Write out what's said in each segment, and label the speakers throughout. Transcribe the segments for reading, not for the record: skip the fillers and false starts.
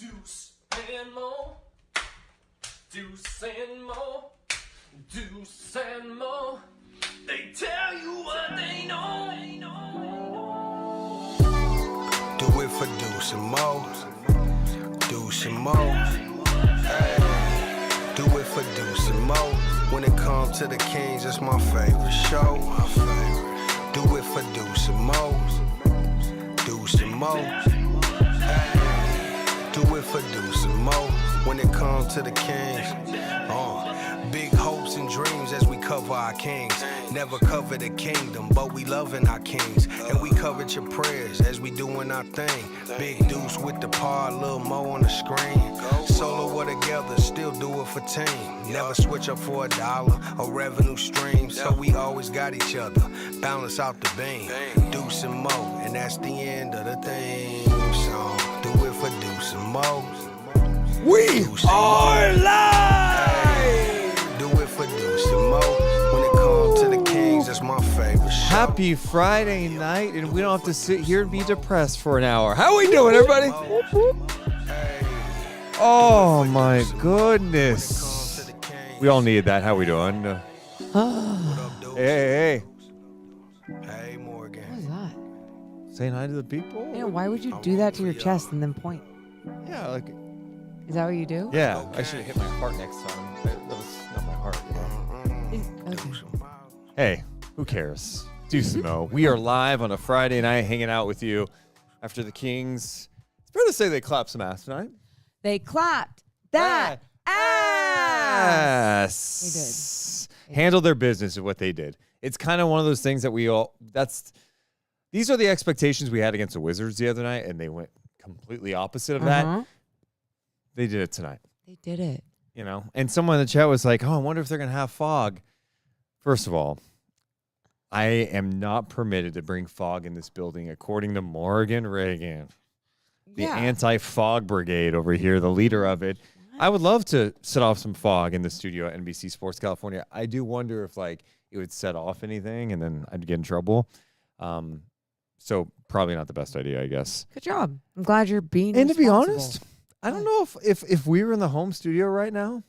Speaker 1: Deuce and Mo, Deuce and Mo, Deuce and Mo. They tell you what they know.
Speaker 2: Do it for Deuce and Mo, Deuce and Mo. Hey, do it for Deuce and Mo. When it comes to the Kings, it's my favorite show. Do it for Deuce and Mo, Deuce and Mo. Hey, do it for Deuce and Mo. When it comes to the Kings, big hopes and dreams as we cover our Kings. Never cover the kingdom, but we loving our Kings. And we covered your prayers as we doing our thing. Big Deuce with the pod, Lil Mo on the screen. Solo or together, still do it for team. Never switch up for $1 or revenue stream. So we always got each other, balance out the beam. Deuce and Mo, and that's the end of the theme song. Do it for Deuce and Mo.
Speaker 3: We are live!
Speaker 2: Hey, do it for Deuce and Mo. When it comes to the Kings, that's my favorite show.
Speaker 3: Happy Friday night, and we don't have to sit here and be depressed for an hour. How we doing, everybody? Oh, my goodness. We all needed that. How we doing? Hey.
Speaker 2: Hey, Morgan.
Speaker 4: What was that?
Speaker 3: Saying hi to the people?
Speaker 4: Yeah, why would you do that to your chest and then point?
Speaker 3: Yeah, like...
Speaker 4: Is that what you do?
Speaker 3: Yeah, I should have hit my heart next time. That was not my heart, you know?
Speaker 4: Okay.
Speaker 3: Hey, who cares? Deuce and Mo. We are live on a Friday night hanging out with you after the Kings. It's fair to say they clapped some ass tonight.
Speaker 4: They clapped that ass.
Speaker 3: They did. Handled their business of what they did. It's kind of one of those things that these are the expectations we had against the Wizards the other night, and they went completely opposite of that. They did it tonight.
Speaker 4: They did it.
Speaker 3: You know, and someone in the chat was like, oh, I wonder if they're going to have fog. First of all, I am not permitted to bring fog in this building, according to Morgan Reagan, the anti-fog brigade over here, the leader of it. What? I would love to set off some fog in the studio at NBC Sports California. I do wonder if, like, it would set off anything, and then I'd get in trouble. So probably not the best idea, I guess.
Speaker 4: Good job. I'm glad you're being
Speaker 3: And to be
Speaker 4: responsible.
Speaker 3: honest, I don't know if we were in the home studio right now,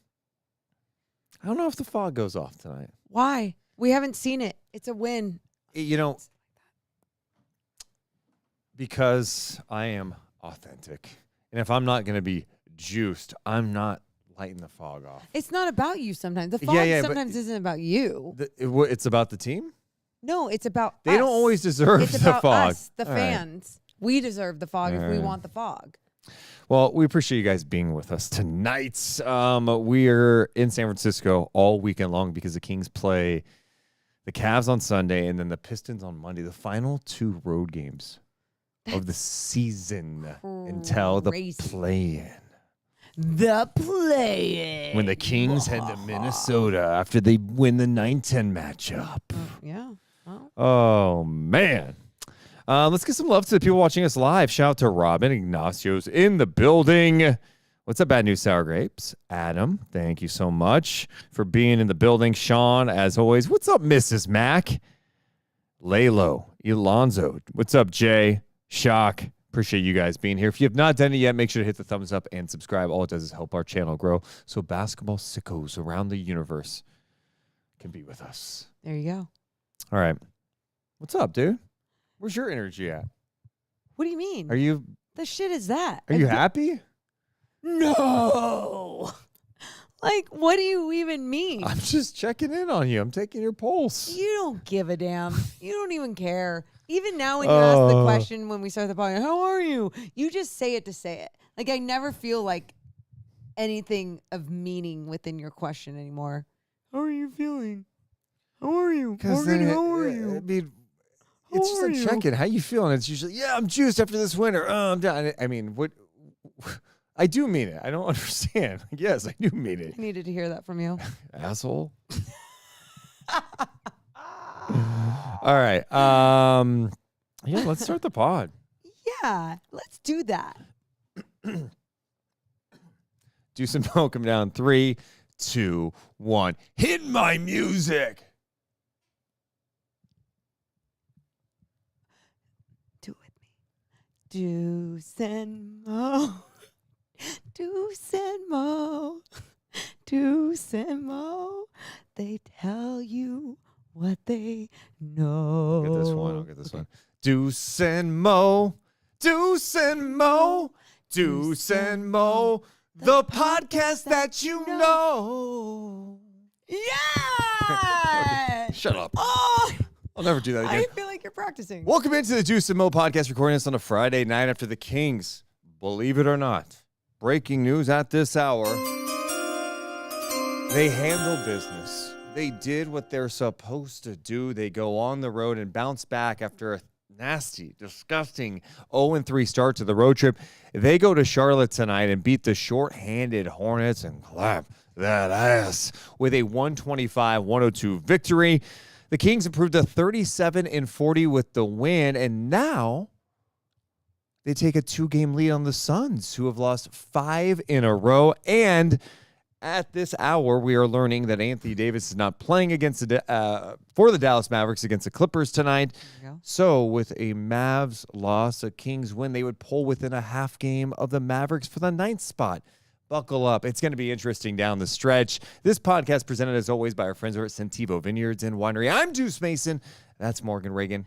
Speaker 3: I don't know if the fog goes off tonight.
Speaker 4: Why? We haven't seen it. It's a win.
Speaker 3: You know, because I am authentic. And if I'm not going to be juiced, I'm not lighting the fog off.
Speaker 4: It's not about you sometimes. The fog sometimes isn't about you.
Speaker 3: It's about the team?
Speaker 4: No, it's about
Speaker 3: They
Speaker 4: us.
Speaker 3: don't always deserve
Speaker 4: it's
Speaker 3: the
Speaker 4: about
Speaker 3: fog.
Speaker 4: Us, the
Speaker 3: All
Speaker 4: fans.
Speaker 3: Right.
Speaker 4: We deserve the fog if we
Speaker 3: right.
Speaker 4: want the fog.
Speaker 3: Well, we appreciate you guys being with us tonight. We're in San Francisco all weekend long because the Kings play the Cavs on Sunday and then the Pistons on Monday, the final two road games of the season until the play-in.
Speaker 4: The play-in.
Speaker 3: When the Kings head to Minnesota after they win the 9-10 matchup.
Speaker 4: Yeah. Well.
Speaker 3: Oh, man. Let's get some love to the people watching us live. Shout out to Robin. Ignacio's in the building. What's up, Bad News Sour Grapes? Adam, thank you so much for being in the building. Sean, as always. What's up, Mrs. Mac? Laylo, Alonzo. What's up, Jay? Shock. Appreciate you guys being here. If you have not done it yet, make sure to hit the thumbs up and subscribe. All it does is help our channel grow so basketball sickos around the universe can be with us.
Speaker 4: There you go.
Speaker 3: All right. What's up, dude? Where's your energy at?
Speaker 4: What do you mean?
Speaker 3: Are you
Speaker 4: The shit is that?
Speaker 3: Are you happy?
Speaker 4: No. Like, what do you even mean?
Speaker 3: I'm just checking in on you. I'm taking your pulse.
Speaker 4: You don't give a damn. You don't even care. Even now when you ask the question when we start the podcast, how are you? You just say it to say it. Like, I never feel like anything of meaning within your question anymore. How are you feeling? How are you? Morgan, how are you?
Speaker 3: I mean, it's just a check-in. How you feeling? It's usually, yeah, I'm juiced after this winter. I'm down. I mean, what? I do mean it. I don't understand. Yes, I do mean it.
Speaker 4: I needed to hear that from you.
Speaker 3: Asshole. All right. Yeah, let's start the pod.
Speaker 4: Yeah, let's do that.
Speaker 3: Deuce and Mo coming down. 3, 2, 1. Hit my music.
Speaker 4: Do it with me. Deuce and Mo. Deuce and Mo. Deuce and Mo. They tell you what they know.
Speaker 3: I'll get this one. Deuce and Mo. Deuce and Mo. Deuce and Mo. The podcast that you know.
Speaker 4: Yeah!
Speaker 3: Shut up.
Speaker 4: Oh,
Speaker 3: I'll never do that again.
Speaker 4: I feel like you're practicing.
Speaker 3: Welcome into the Deuce and Mo podcast, recording this on a Friday night after the Kings. Believe it or not, breaking news at this hour. They handle business. They did what they're supposed to do. They go on the road and bounce back after a nasty, disgusting 0-3 start to the road trip. They go to Charlotte tonight and beat the short-handed Hornets and clap that ass with a 125-102 victory. The Kings improved to 37-40 with the win, and now they take a 2-game lead on the Suns, who have lost 5 in a row. And at this hour, we are learning that Anthony Davis is not playing against for the Dallas Mavericks against the Clippers tonight. So with a Mavs loss, a Kings win, they would pull within a half game of the Mavericks for the 9th spot. Buckle up. It's going to be interesting down the stretch. This podcast presented, as always, by our friends over at Sentivo Vineyards and Winery. I'm Deuce Mason. That's Morgan Reagan.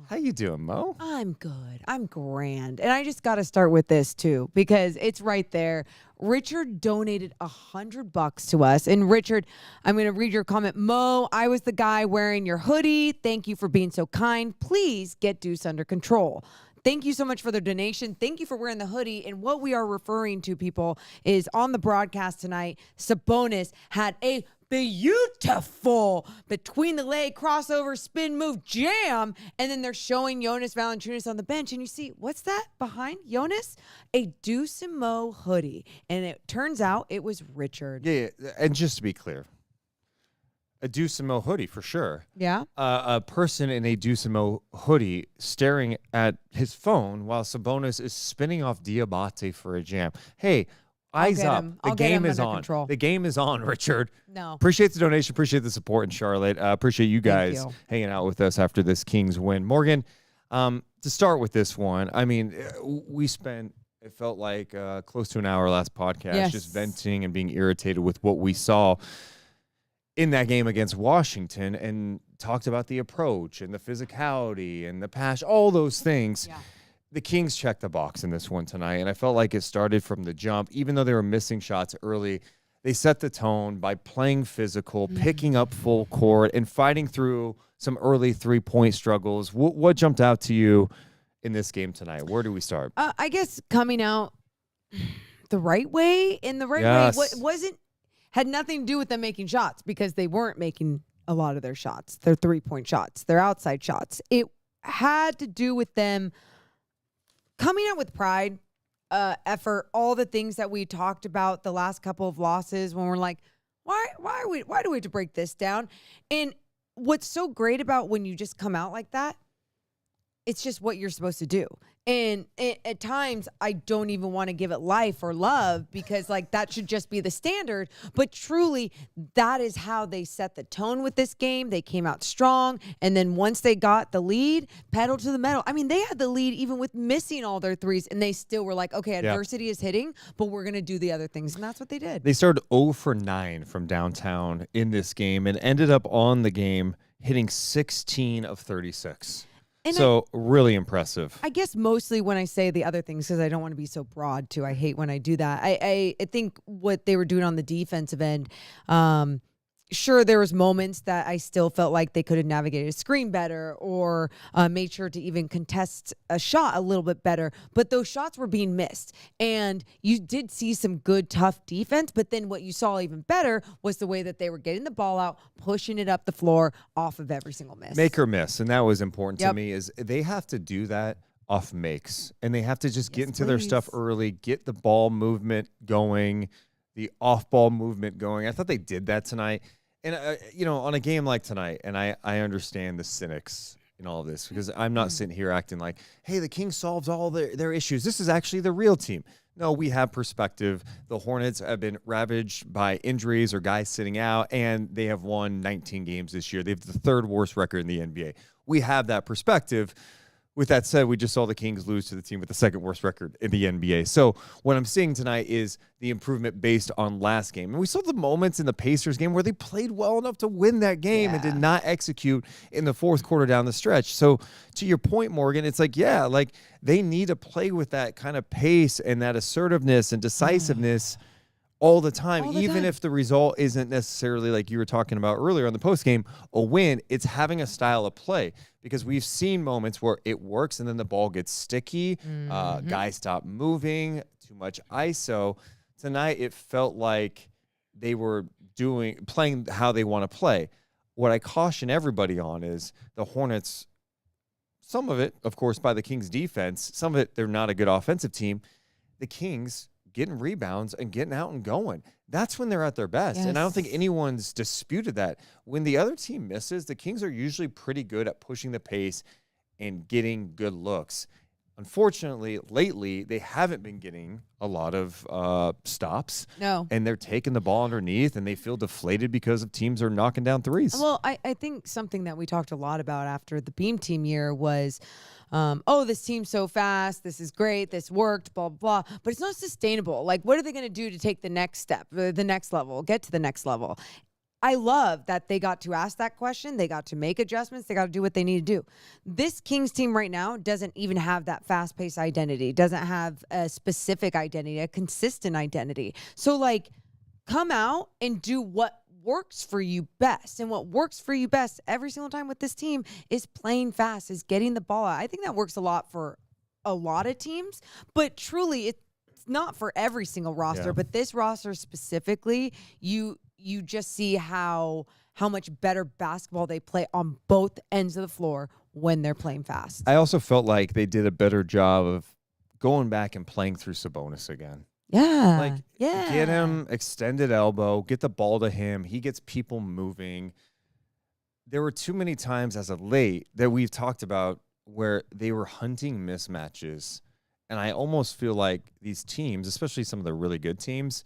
Speaker 3: How you doing, Mo?
Speaker 4: I'm good. I'm grand. And I just got to start with this, too, because it's right there. Richard donated $100 to us. And Richard, I'm going to read your comment. Mo, I was the guy wearing your hoodie. Thank you for being so kind. Please get Deuce under control. Thank you so much for the donation. Thank you for wearing the hoodie. And what we are referring to, people, is on the broadcast tonight, Sabonis had a beautiful between the leg crossover spin move jam, and then they're showing Jonas Valanciunas on the bench, and you see, what's that behind Jonas? A Deuce and Mo hoodie, and it turns out it was Richard.
Speaker 3: Yeah, and just to be clear, a Deuce and Mo hoodie for sure.
Speaker 4: Yeah.
Speaker 3: A person in a Deuce and Mo hoodie staring at his phone while Sabonis is spinning off Diabate for a jam. Hey, eyes up. The game is on. Control. The game is on, Richard.
Speaker 4: No.
Speaker 3: Appreciate the donation. Appreciate the support in Charlotte. Appreciate you guys hanging out with us after this Kings win. Morgan, to start with this one, I mean, we spent, it felt like close to an hour last podcast just venting and being irritated with what we saw in that game against Washington and talked about the approach and the physicality and the passion, all those things. Yeah. The Kings checked the box in this one tonight, and I felt like it started from the jump. Even though they were missing shots early, they set the tone by playing physical, picking up full court, and fighting through some early three-point struggles. What jumped out to you in this game tonight? Where do we start?
Speaker 4: I guess coming out the right way, had nothing to do with them making shots, because they weren't making a lot of their shots, their three-point shots, their outside shots. It had to do with them coming out with pride, effort, all the things that we talked about the last couple of losses when we're like, why do we have to break this down? And what's so great about when you just come out like that, it's just what you're supposed to do. And at times, I don't even want to give it life or love, because like that should just be the standard. But truly, that is how they set the tone with this game. They came out strong. And then once they got the lead, pedal to the metal. I mean, they had the lead even with missing all their threes, and they still were like, okay, adversity is hitting, but we're going to do the other things. And that's what they did.
Speaker 3: They started 0 for 9 from downtown in this game and ended up on the game hitting 16 of 36. And so really impressive. I
Speaker 4: guess mostly when I say the other things, because I don't want to be so broad too. I hate when I do that. I think what they were doing on the defensive end, sure, there was moments that I still felt like they could have navigated a screen better or made sure to even contest a shot a little bit better. But those shots were being missed. And you did see some good, tough defense. But then what you saw even better was the way that they were getting the ball out, pushing it up the floor off of every single miss.
Speaker 3: Make or miss. And that was important to me, is they have to do that off makes. And they have to just get into their stuff early, get the ball movement going, the off-ball movement going. I thought they did that tonight. And, on a game like tonight, and I understand the cynics in all of this, because I'm not sitting here acting like, hey, the Kings solved all their issues. This is actually the real team. No, we have perspective. The Hornets have been ravaged by injuries or guys sitting out, and they have won 19 games this year. They have the 3rd worst record in the NBA. We have that perspective. with that said, we just saw the Kings lose to the team with the second worst record in the NBA. So what I'm seeing tonight is the improvement based on last game. And we saw the moments in the Pacers game where they played well enough to win that game and did not execute in the fourth quarter down the stretch. So to your point, Morgan, it's like, yeah, like they need to play with that kind of pace and that assertiveness and decisiveness all the time, even if the result isn't necessarily like you were talking about earlier on the postgame, a win. It's having a style of play, because we've seen moments where it works and then the ball gets sticky, guys stop moving, too much ISO. Tonight, it felt like they were playing how they want to play. What I caution everybody on is the Hornets, some of it, of course, by the Kings defense, some of it, they're not a good offensive team. The Kings getting rebounds and getting out and going. That's when they're at their best. And I don't think anyone's disputed that. When the other team misses, the Kings are usually pretty good at pushing the pace and getting good looks. Unfortunately, lately, they haven't been getting a lot of stops.
Speaker 4: No.
Speaker 3: And they're taking the ball underneath, and they feel deflated because of teams are knocking down threes.
Speaker 4: Well, I think something that we talked a lot about after the Beam Team year was, this team's so fast, this is great, this worked, blah, blah, blah. But it's not sustainable. Like, what are they going to do to take the next step, the next level, get to the next level? I love that they got to ask that question. They got to make adjustments. They got to do what they need to do. This Kings team right now doesn't even have that fast-paced identity, doesn't have a specific identity, a consistent identity. So, like, come out and do what works for you best. And what works for you best every single time with this team is playing fast, is getting the ball out. I think that works a lot for a lot of teams, but truly it's not for every single roster.
Speaker 3: Yeah.
Speaker 4: But this roster specifically, you just see how much better basketball they play on both ends of the floor when they're playing fast.
Speaker 3: I also felt like they did a better job of going back and playing through Sabonis again.
Speaker 4: Yeah.
Speaker 3: Get him extended elbow, get the ball to him. He gets people moving. There were too many times as of late that we've talked about where they were hunting mismatches. And I almost feel like these teams, especially some of the really good teams,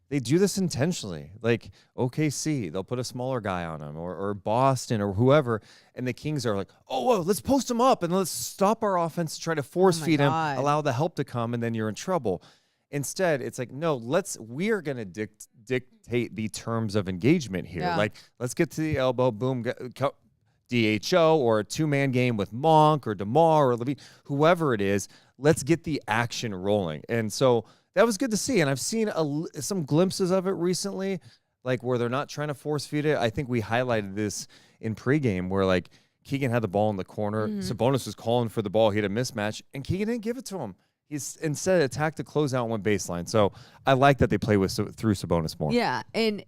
Speaker 3: they do this intentionally. Like OKC, they'll put a smaller guy on him, or Boston or whoever, and the Kings are like, whoa, let's post him up and let's stop our offense to try to force feed him, allow the help to come, and then you're in trouble. Instead, it's like, no, we are going to dictate the terms of engagement here.
Speaker 4: Yeah.
Speaker 3: Like, let's get to the elbow, boom, DHO, or a two-man game with Monk or DeMar or Levine, whoever it is. Let's get the action rolling. And so that was good to see. And I've seen some glimpses of it recently, like where they're not trying to force feed it. I think we highlighted this in pregame where, like, Keegan had the ball in the corner. Sabonis was calling for the ball. He had a mismatch, and Keegan didn't give it to him. He's instead attacked the closeout and went baseline. So I like that they play through Sabonis more.
Speaker 4: Yeah, and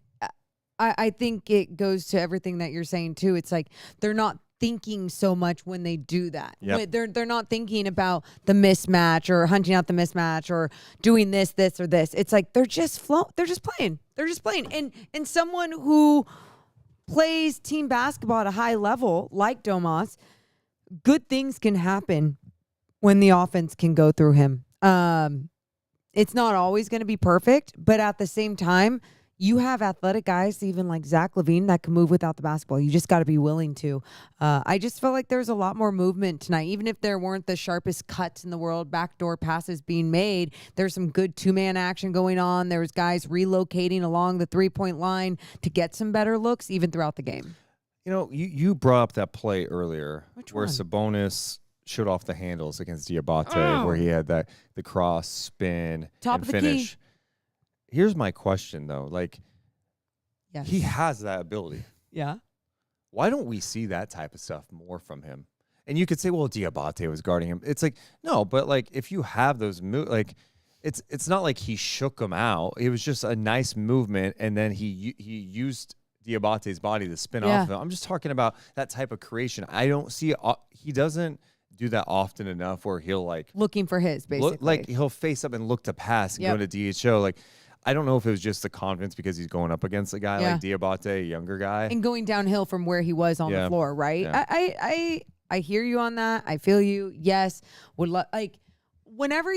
Speaker 4: I think it goes to everything that you're saying too. It's like they're not thinking so much when they do that.
Speaker 3: Yep.
Speaker 4: They're not thinking about the mismatch or hunting out the mismatch or doing this or this. It's like they're just They're just playing. They're just playing. And someone who plays team basketball at a high level like Domas, good things can happen when the offense can go through him. It's not always going to be perfect, but at the same time, you have athletic guys, even like Zach LaVine, that can move without the basketball. You just got to be willing to. I just felt like there's a lot more movement tonight. Even if there weren't the sharpest cuts in the world, backdoor passes being made, there's some good two-man action going on. There was guys relocating along the three-point line to get some better looks, even throughout the game.
Speaker 3: You know, you brought up that play earlier where
Speaker 4: one?
Speaker 3: Sabonis showed off the handles against Diabate, where he had the cross spin
Speaker 4: Top
Speaker 3: and
Speaker 4: of the
Speaker 3: finish.
Speaker 4: key.
Speaker 3: Here's my question, though. Like,
Speaker 4: Yes.
Speaker 3: he has that ability.
Speaker 4: Yeah.
Speaker 3: Why don't we see that type of stuff more from him? And you could say, well, Diabate was guarding him. It's like, no, but like if you have those like it's not like he shook him out. It was just a nice movement, and then he used Diabate's body to spin off of him. I'm just talking about that type of creation. I don't see he doesn't do that often enough where he'll like
Speaker 4: Looking for his, basically.
Speaker 3: he'll face up and look to pass and go to DHO. Like, I don't know if it was just the confidence because he's going up against a guy like Diabate, a younger guy.
Speaker 4: And going downhill from where he was on the floor, right?
Speaker 3: Yeah.
Speaker 4: I hear you on that. I feel you. Yes. Whenever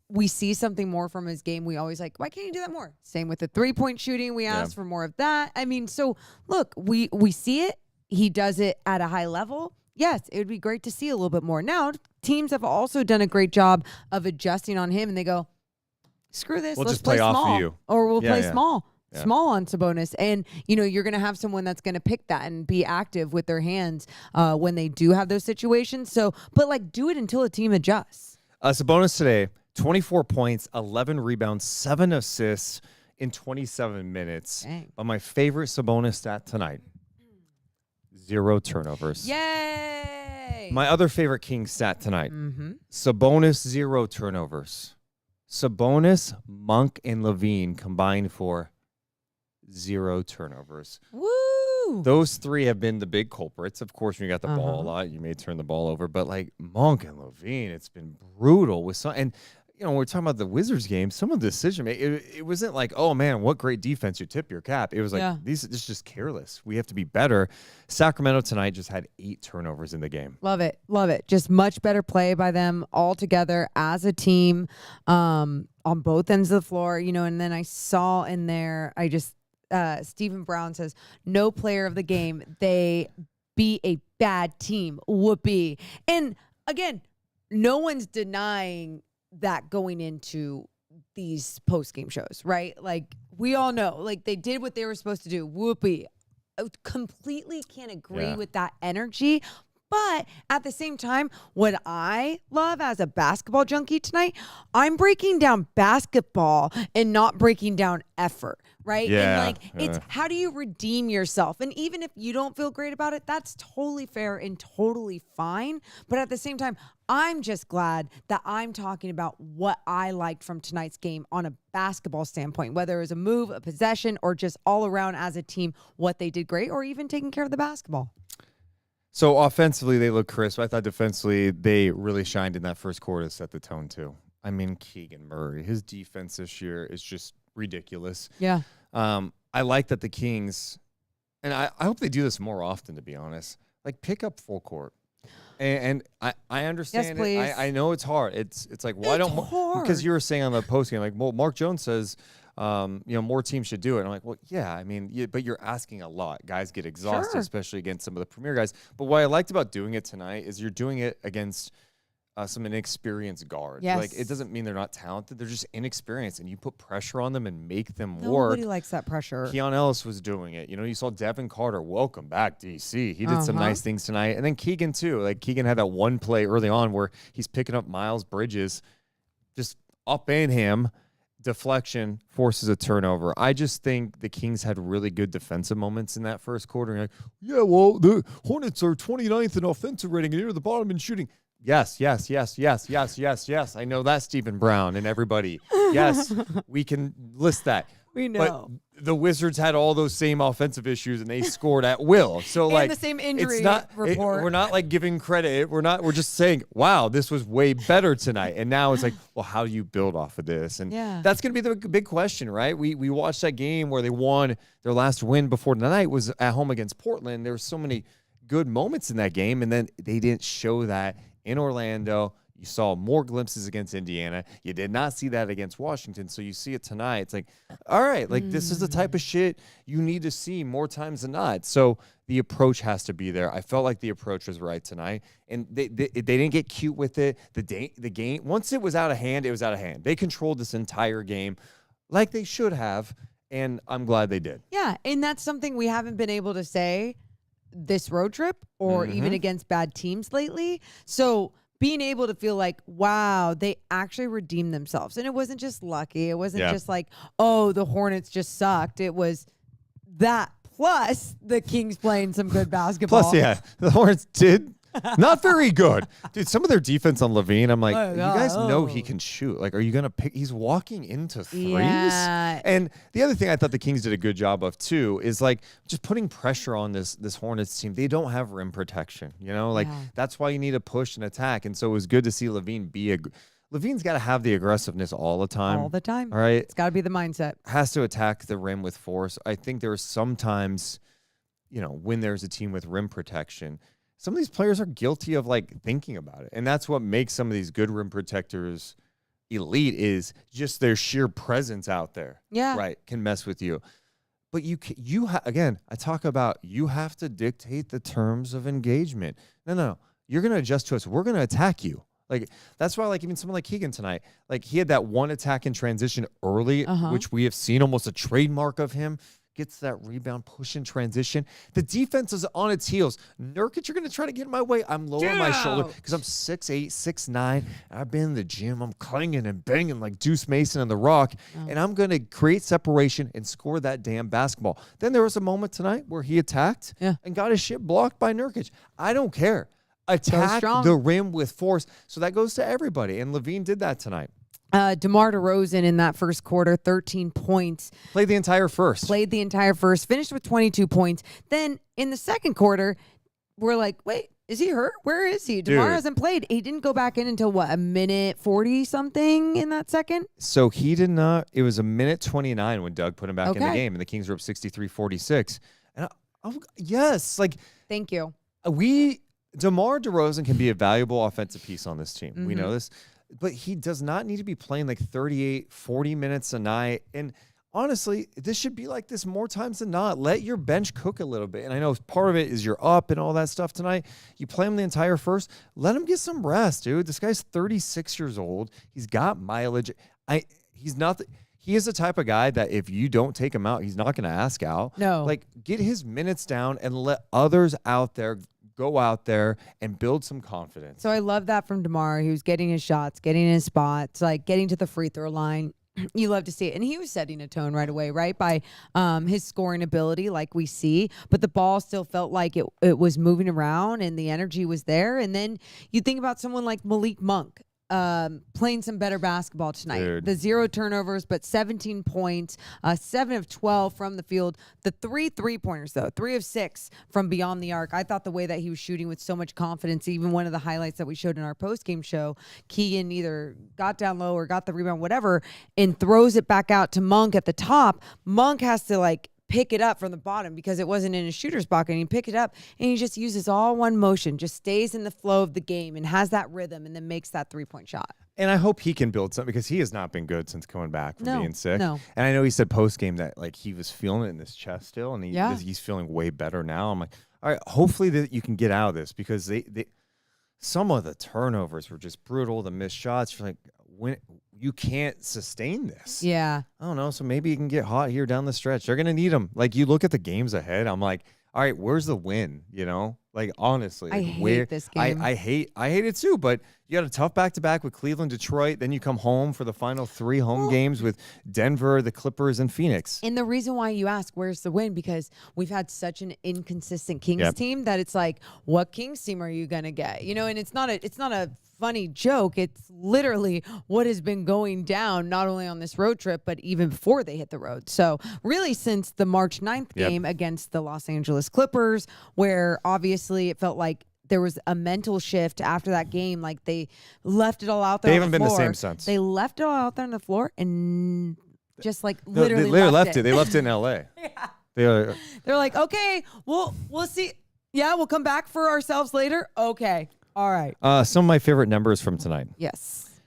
Speaker 4: we see something more from his game, we always like, why can't he do that more? Same with the 3-point shooting. We asked for more of that. I mean, so look, we see it. He does it at a high level. Yes, it would be great to see a little bit more. Now, teams have also done a great job of adjusting on him, and they go, screw this,
Speaker 3: We'll
Speaker 4: let's
Speaker 3: just play off of
Speaker 4: small,
Speaker 3: you.
Speaker 4: or we'll play
Speaker 3: Yeah.
Speaker 4: small.
Speaker 3: Yeah.
Speaker 4: Small on Sabonis, and you're going to have someone that's going to pick that and be active with their hands when they do have those situations. So, but like, do it until a team adjusts.
Speaker 3: Sabonis today, 24 points, 11 rebounds, 7 assists in 27 minutes.
Speaker 4: Dang.
Speaker 3: But my favorite Sabonis stat tonight, 0 turnovers.
Speaker 4: Yay!
Speaker 3: My other favorite King stat tonight,
Speaker 4: Mm-hmm.
Speaker 3: Sabonis 0 turnovers. Sabonis, Monk, and Levine combined for 0 turnovers.
Speaker 4: Woo!
Speaker 3: Those 3 have been the big culprits. Of course, when you got the ball a
Speaker 4: Uh-huh.
Speaker 3: lot, you may turn the ball over. But like Monk and Levine, it's been brutal with some. And when we're talking about the Wizards game, some of the decision making, it wasn't like, oh man, what great defense! You tip your cap. It was like
Speaker 4: Yeah.
Speaker 3: this is just careless. We have to be better. Sacramento tonight just had 8 turnovers in the game.
Speaker 4: Love it. Love it. Just much better play by them all together as a team on both ends of the floor, and then I saw in there, Stephen Brown says, no player of the game, they be a bad team. Whoopee. And again, no one's denying that going into these post-game shows, right? Like, we all know, like, they did what they were supposed to do. Whoopee. I completely can't agree with that energy. But at the same time, what I love as a basketball junkie tonight, I'm breaking down basketball and not breaking down effort, right?
Speaker 3: Yeah,
Speaker 4: And it's how do you redeem yourself? And even if you don't feel great about it, that's totally fair and totally fine. But at the same time, I'm just glad that I'm talking about what I liked from tonight's game on a basketball standpoint, whether it was a move, a possession, or just all around as a team, what they did great, or even taking care of the basketball.
Speaker 3: So offensively, they look crisp. I thought defensively, they really shined in that first quarter to set the tone too. I mean, Keegan Murray, his defense this year is just ridiculous.
Speaker 4: Yeah.
Speaker 3: I like that the Kings, and I hope they do this more often, to be honest, like pick up full court. And I understand
Speaker 4: Yes, please.
Speaker 3: it. I know it's hard. It's like, why
Speaker 4: It's
Speaker 3: don't,
Speaker 4: hard.
Speaker 3: because you were saying on the post game, like, well, Mark Jones says, more teams should do it. And I'm like, well, yeah, I mean, but you're asking a lot. Guys get exhausted,
Speaker 4: Sure.
Speaker 3: especially against some of the premier guys. But what I liked about doing it tonight is you're doing it against some inexperienced guards.
Speaker 4: Yes.
Speaker 3: Like, it doesn't mean they're not talented. They're just inexperienced, and you put pressure on them and make them work.
Speaker 4: Nobody likes that pressure.
Speaker 3: Keon Ellis was doing it. You saw Devin Carter. Welcome back, DC. He did some nice things tonight. And then Keegan, too. Like, Keegan had that one play early on where he's picking up Miles Bridges, just up in him. Deflection forces a turnover. I just think the Kings had really good defensive moments in that first quarter. You're like, yeah, well, the Hornets are 29th in offensive rating and near the bottom in shooting. Yes. I know that, Stephen Brown and everybody. Yes, we can list that.
Speaker 4: We know.
Speaker 3: But the Wizards had all those same offensive issues and they scored at will. So
Speaker 4: And
Speaker 3: like
Speaker 4: the same injury
Speaker 3: it's not,
Speaker 4: report.
Speaker 3: we're not like giving credit. We're just saying, wow, this was way better tonight. And now it's like, well, how do you build off of this? And that's going to be the big question, right? We watched that game where they won their last win before tonight was at home against Portland. There were so many good moments in that game, and then they didn't show that in Orlando. You saw more glimpses against Indiana. You did not see that against Washington. So you see it tonight. It's like, all right, like this is the type of shit you need to see more times than not. So the approach has to be there. I felt like the approach was right tonight. And they didn't get cute with it. The game, once it was out of hand, it was out of hand. They controlled this entire game like they should have. And I'm glad they did.
Speaker 4: Yeah, and that's something we haven't been able to say this road trip or even against bad teams lately. So being able to feel like, wow, they actually redeemed themselves. And it wasn't just lucky. It wasn't just like, oh, the Hornets just sucked. It was that plus the Kings playing some good basketball.
Speaker 3: Plus, yeah, the Hornets did not very good. Dude, some of their defense on Levine, I'm like, you guys know he can shoot. Like, are you going to pick? He's walking into threes.
Speaker 4: Yeah.
Speaker 3: And the other thing I thought the Kings did a good job of, too, is like just putting pressure on this Hornets team. They don't have rim protection, That's why you need to push and attack. And so it was good to see Levine be Levine's got to have the aggressiveness all the time.
Speaker 4: All the time.
Speaker 3: All right.
Speaker 4: It's got to be the mindset.
Speaker 3: Has to attack the rim with force. I think there are sometimes, when there's a team with rim protection, some of these players are guilty of like thinking about it. And that's what makes some of these good rim protectors elite is just their sheer presence out there.
Speaker 4: Yeah.
Speaker 3: Right. Can mess with you. But again, I talk about you have to dictate the terms of engagement. No. You're going to adjust to us. We're going to attack you. Like, that's why, like, even someone like Keegan tonight, like, he had that one attack in transition early, which we have seen almost a trademark of him. Gets that rebound, push in transition. The defense is on its heels. Nurkic, you're going to try to get in my way. I'm lowering my shoulder because I'm 6'8", 6'9". I've been in the gym. I'm clanging and banging like Deuce Mason on the Rock, and I'm going to create separation and score that damn basketball. Then there was a moment tonight where he attacked and got his shit blocked by Nurkic. I don't care. Attack the rim with force. So that goes to everybody, and Levine did that tonight.
Speaker 4: DeMar DeRozan in that first quarter, 13 points.
Speaker 3: Played the entire first.
Speaker 4: Finished with 22 points. Then in the second quarter, we're like, wait, is he hurt? Where is he? DeMar hasn't played. He didn't go back in until, what, a minute 40-something in that second?
Speaker 3: So he did not. It was a minute 29 when Doug put him back in the game, and the Kings were up 63-46. And yes, like.
Speaker 4: Thank you.
Speaker 3: DeMar DeRozan can be a valuable offensive piece on this team. We know this. But he does not need to be playing like 38, 40 minutes a night. And honestly, this should be like this more times than not. Let your bench cook a little bit. And I know part of it is you're up and all that stuff tonight. You play him the entire first. Let him get some rest, dude. This guy's 36 years old. He's got mileage. He is the type of guy that if you don't take him out, he's not going to ask out.
Speaker 4: No.
Speaker 3: Like, get his minutes down and let others out there go out there and build some confidence.
Speaker 4: So I love that from DeMar. He was getting his shots, getting his spots, like getting to the free throw line. You love to see it. And he was setting a tone right away, right? By his scoring ability, like we see. But the ball still felt like it was moving around and the energy was there. And then you think about someone like Malik Monk. Playing some better basketball tonight.
Speaker 3: Dude.
Speaker 4: The 0 turnovers, but 17 points, 7 of 12 from the field. The 3 3-pointers, though, 3 of 6 from beyond the arc. I thought the way that he was shooting with so much confidence, even one of the highlights that we showed in our post-game show, Keegan either got down low or got the rebound, whatever, and throws it back out to Monk at the top. Monk has to, like, pick it up from the bottom because it wasn't in a shooter's bucket. And he pick it up and he just uses all one motion, just stays in the flow of the game and has that rhythm and then makes that 3-point shot.
Speaker 3: And I hope he can build something because he has not been good since coming back from being sick.
Speaker 4: No.
Speaker 3: And I know he said post game that like he was feeling it in his chest still, and he's feeling way better now. I'm like, all right, hopefully that you can get out of this because they some of the turnovers were just brutal. The missed shots, you're like, when you can't sustain this.
Speaker 4: Yeah.
Speaker 3: I don't know. So maybe you can get hot here down the stretch. They're gonna need him. Like you look at the games ahead. I'm like, all right, where's the win? You know, like honestly, like,
Speaker 4: I hate this game.
Speaker 3: I hate it too. But you got a tough back-to-back with Cleveland, Detroit. Then you come home for the final 3 home games with Denver, the Clippers, and Phoenix.
Speaker 4: And the reason why you ask where's the win, because we've had such an inconsistent Kings team that it's like, what Kings team are you gonna get? You know, and it's not a funny joke. It's literally what has been going down not only on this road trip, but even before they hit the road. So really since the March 9th game against the Los Angeles Clippers, where obviously it felt like there was a mental shift after that game. Like they left it all out there.
Speaker 3: They
Speaker 4: on
Speaker 3: haven't
Speaker 4: the
Speaker 3: been
Speaker 4: floor.
Speaker 3: the same since.
Speaker 4: They left it all out there on the floor and just like
Speaker 3: They
Speaker 4: literally
Speaker 3: left it. They left it in L.A.
Speaker 4: They're like, okay, we'll see. Yeah, we'll come back for ourselves later. Okay. All right.
Speaker 3: Some of my favorite numbers from tonight.
Speaker 4: Yes.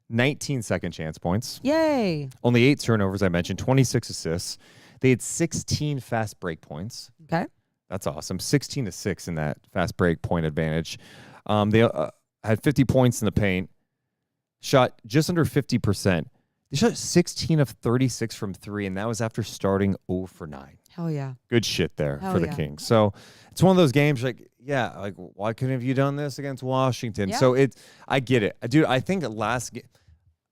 Speaker 3: 19 second chance points.
Speaker 4: Yay.
Speaker 3: Only 8 turnovers, I mentioned. 26 assists. They had 16 fast break points.
Speaker 4: Okay.
Speaker 3: That's awesome. 16-6 in that fast break point advantage. They had 50 points in the paint. Shot just under 50%. They shot 16 of 36 from 3, and that was after starting 0 for 9.
Speaker 4: Hell yeah.
Speaker 3: Good shit there for the Kings. So it's one of those games like, why couldn't have you done this against Washington?
Speaker 4: Yeah.
Speaker 3: So I get it. Dude, I think I'm not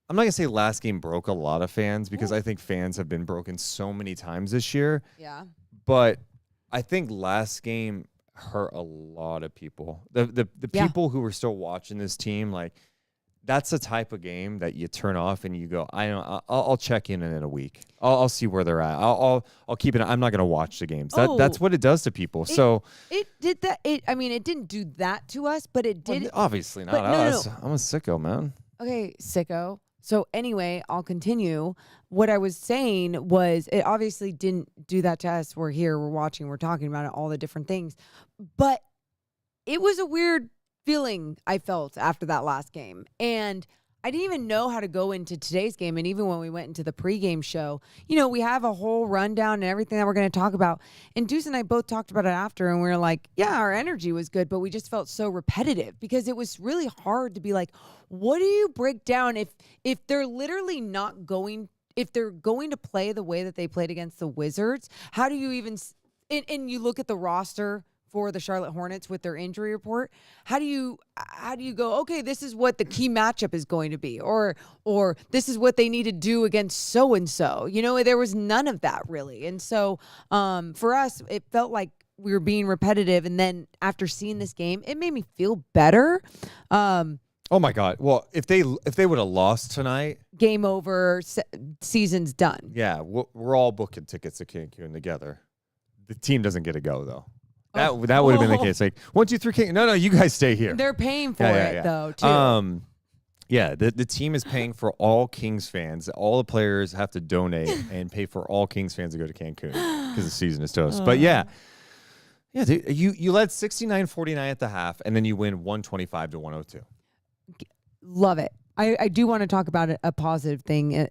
Speaker 3: going to say last game broke a lot of fans because I think fans have been broken so many times this year.
Speaker 4: Yeah.
Speaker 3: But I think last game hurt a lot of people. The people who were still watching this team, like, that's the type of game that you turn off and you go, I'll check in a week. I'll see where they're at. I'll keep it. I'm not going to watch the games. That's what it does to people.
Speaker 4: It did that. It didn't do that to us, but it did.
Speaker 3: Well, obviously not us. No. I'm a sicko, man.
Speaker 4: Okay, sicko. So anyway, I'll continue. What I was saying was it obviously didn't do that to us. We're here, we're watching, we're talking about it, all the different things. But it was a weird feeling I felt after that last game. And I didn't even know how to go into today's game. And even when we went into the pregame show, you know, we have a whole rundown and everything that we're going to talk about. And Deuce and I both talked about it after, and we were like, yeah, our energy was good, but we just felt so repetitive because it was really hard to be like, what do you break down if they're literally not going, if they're going to play the way that they played against the Wizards? How do you even, and you look at the roster for the Charlotte Hornets with their injury report, how do you go, okay, this is what the key matchup is going to be, or this is what they need to do against so and so. You know, there was none of that really. And so for us, it felt like we were being repetitive, and then after seeing this game, it made me feel better.
Speaker 3: Oh my God. Well, if they would have lost tonight,
Speaker 4: Game over, season's done.
Speaker 3: yeah, we're all booking tickets to Cancun together. The team doesn't get to go though. That would have been the case. Like 1, 2, 3, King. No, you guys stay here.
Speaker 4: They're paying for it though, too.
Speaker 3: Yeah, the team is paying for all Kings fans. All the players have to donate and pay for all Kings fans to go to Cancun because the season is toast. But yeah, dude, you led 69-49 at the half, and then you win 125-102.
Speaker 4: Love it. I do want to talk about a positive thing.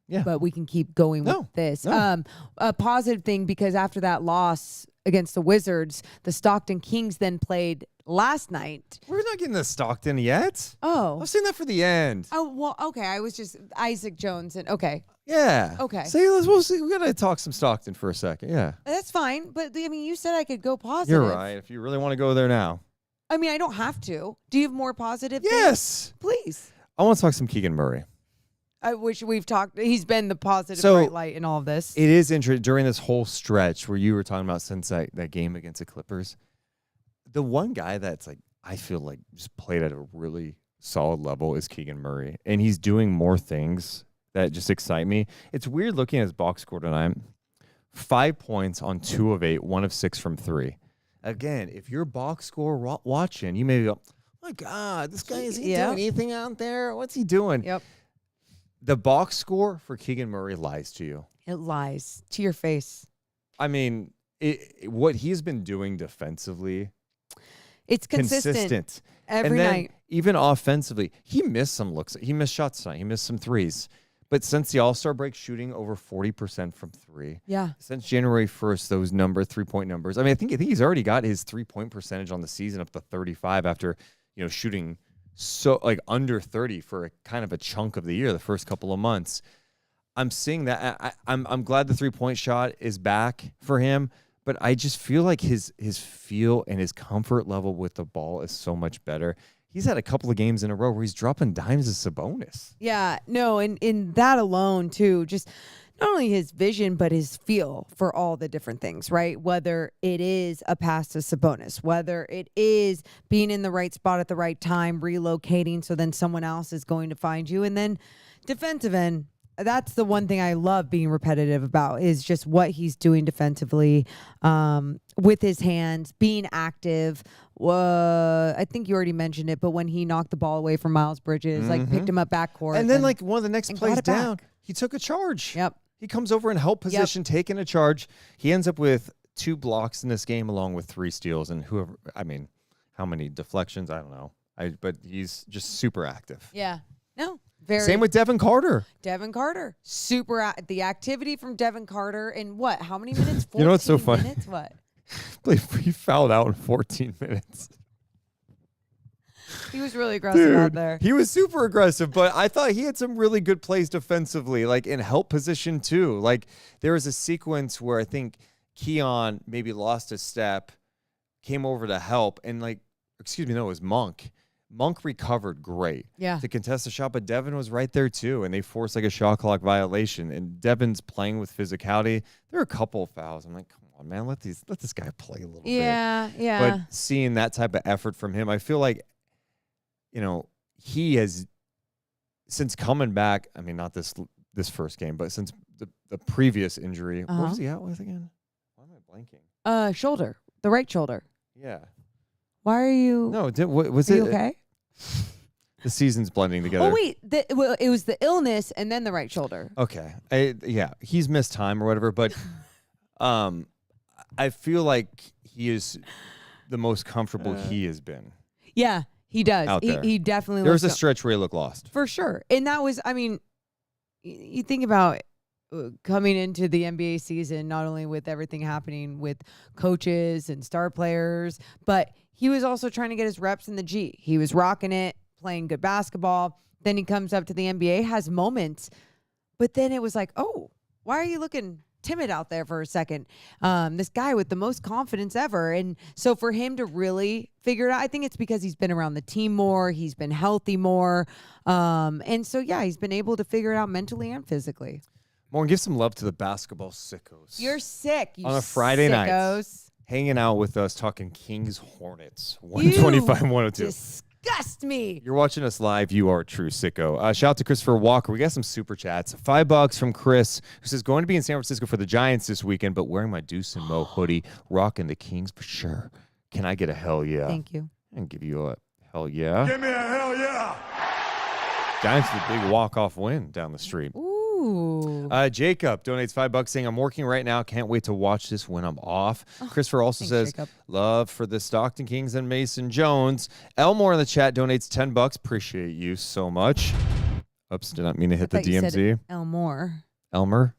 Speaker 3: Yeah.
Speaker 4: But we can keep going with this.
Speaker 3: No.
Speaker 4: A positive thing, because after that loss against the Wizards, the Stockton Kings then played last night.
Speaker 3: We're not getting to Stockton yet.
Speaker 4: Oh.
Speaker 3: I've seen that for the end.
Speaker 4: Oh, well, okay. I was just Isaac Jones and okay.
Speaker 3: Yeah.
Speaker 4: Okay.
Speaker 3: We'll see. We got to talk some Stockton for a second. Yeah.
Speaker 4: That's fine. But I mean, you said I could go positive.
Speaker 3: You're right. If you really want to go there now.
Speaker 4: I mean, I don't have to. Do you have more positive
Speaker 3: Yes.
Speaker 4: things? Please.
Speaker 3: I want to talk some Keegan Murray.
Speaker 4: I wish we've talked. He's been the positive bright light in all of this.
Speaker 3: It is interesting during this whole stretch where you were talking about since that game against the Clippers. The one guy that's like, I feel like just played at a really solid level is Keegan Murray. And he's doing more things that just excite me. It's weird looking at his box score tonight. 5 points on 2 of 8, 1 of 6 from 3. Again, if you're box score watching, you may go, oh my God, this guy, is he doing anything out there? What's he doing?
Speaker 4: Yep.
Speaker 3: The box score for Keegan Murray lies to you.
Speaker 4: It lies to your face.
Speaker 3: I mean, what he's been doing defensively,
Speaker 4: it's consistent. Every
Speaker 3: and then
Speaker 4: night.
Speaker 3: Even offensively, he missed some looks. He missed shots tonight. He missed some threes. But since the All-Star break, shooting over 40% from 3.
Speaker 4: Yeah.
Speaker 3: Since January 1st, those 3-point numbers. I mean, I think he's already got his 3-point percentage on the season up to 35 after, shooting so like under 30 for a kind of a chunk of the year, the first couple of months. I'm seeing that. I'm glad the 3-point shot is back for him, but I just feel like his feel and his comfort level with the ball is so much better. He's had a couple of games in a row where he's dropping dimes as Sabonis.
Speaker 4: Yeah, no, and in that alone too, just not only his vision, but his feel for all the different things, right? Whether it is a pass to Sabonis, whether it is being in the right spot at the right time, relocating so then someone else is going to find you. And then defensive end, that's the one thing I love being repetitive about is just what he's doing defensively with his hands, being active. I think you already mentioned it, but when he knocked the ball away from Miles Bridges, like picked him up backcourt.
Speaker 3: And then like one of the next plays down, he took a charge.
Speaker 4: Yep.
Speaker 3: He comes over in help position, taking a charge. He ends up with 2 blocks in this game along with 3 steals. And how many deflections? I don't know. But he's just super active.
Speaker 4: Yeah. No.
Speaker 3: Same with Devin Carter.
Speaker 4: Devin Carter. The activity from Devin Carter in what? How many minutes? 14
Speaker 3: You know what's so funny?
Speaker 4: Minutes? What?
Speaker 3: He fouled out in 14 minutes.
Speaker 4: He was really aggressive out there.
Speaker 3: He was super aggressive, but I thought he had some really good plays defensively, like in help position too. Like there was a sequence where I think Keon maybe lost a step, came over to help, and it was Monk. Monk recovered great to contest the shot, but Devin was right there too, and they forced like a shot clock violation. And Devin's playing with physicality. There are a couple of fouls. I'm like, come on, man, let this guy play a little bit.
Speaker 4: Yeah.
Speaker 3: But seeing that type of effort from him, I feel like, he has, since coming back, I mean, not this first game, but since the previous injury, what was he out with again? Why am I blanking?
Speaker 4: Shoulder, the right shoulder.
Speaker 3: Yeah.
Speaker 4: Why are you?
Speaker 3: No, was
Speaker 4: are
Speaker 3: it
Speaker 4: you okay?
Speaker 3: The season's blending together.
Speaker 4: Oh wait, it was the illness and then the right shoulder.
Speaker 3: Okay, he's missed time or whatever, but I feel like he is the most comfortable he has been.
Speaker 4: Yeah, He does.
Speaker 3: out there.
Speaker 4: He definitely
Speaker 3: There was a
Speaker 4: looks
Speaker 3: stretch where he looked lost.
Speaker 4: for sure. And that was, I mean, you think about coming into the NBA season, not only with everything happening with coaches and star players, but he was also trying to get his reps in the G. He was rocking it, playing good basketball. Then he comes up to the NBA, has moments, but then it was like, oh, why are you looking timid out there for a second? This guy with the most confidence ever. And so for him to really figure it out, I think it's because he's been around the team more. He's been healthy more. And so, yeah, he's been able to figure it out mentally and physically.
Speaker 3: Morgan, give some love to the basketball sickos.
Speaker 4: You're sick. You
Speaker 3: on a Friday night,
Speaker 4: sickos.
Speaker 3: hanging out with us, talking Kings-Hornets, 125-102.
Speaker 4: Disgust me.
Speaker 3: You're watching us live. You are a true sicko. Shout out to Christopher Walker. We got some super chats. $5 from Chris, who says, going to be in San Francisco for the Giants this weekend, but wearing my Deuce and Mo hoodie, rocking the Kings for sure. Can I get a hell yeah?
Speaker 4: Thank you.
Speaker 3: And give you a hell yeah.
Speaker 5: Give me a hell yeah.
Speaker 3: Giants with a big walk-off win down the street.
Speaker 4: Ooh.
Speaker 3: Jacob donates $5 saying, I'm working right now. Can't wait to watch this when I'm off. Christopher also
Speaker 4: thanks,
Speaker 3: says,
Speaker 4: Jacob.
Speaker 3: love for the Stockton Kings and Mason Jones. Elmore in the chat donates $10. Appreciate you so much. Oops, did not mean to hit the
Speaker 4: thought you
Speaker 3: DMZ.
Speaker 4: said Elmore.
Speaker 3: Elmer?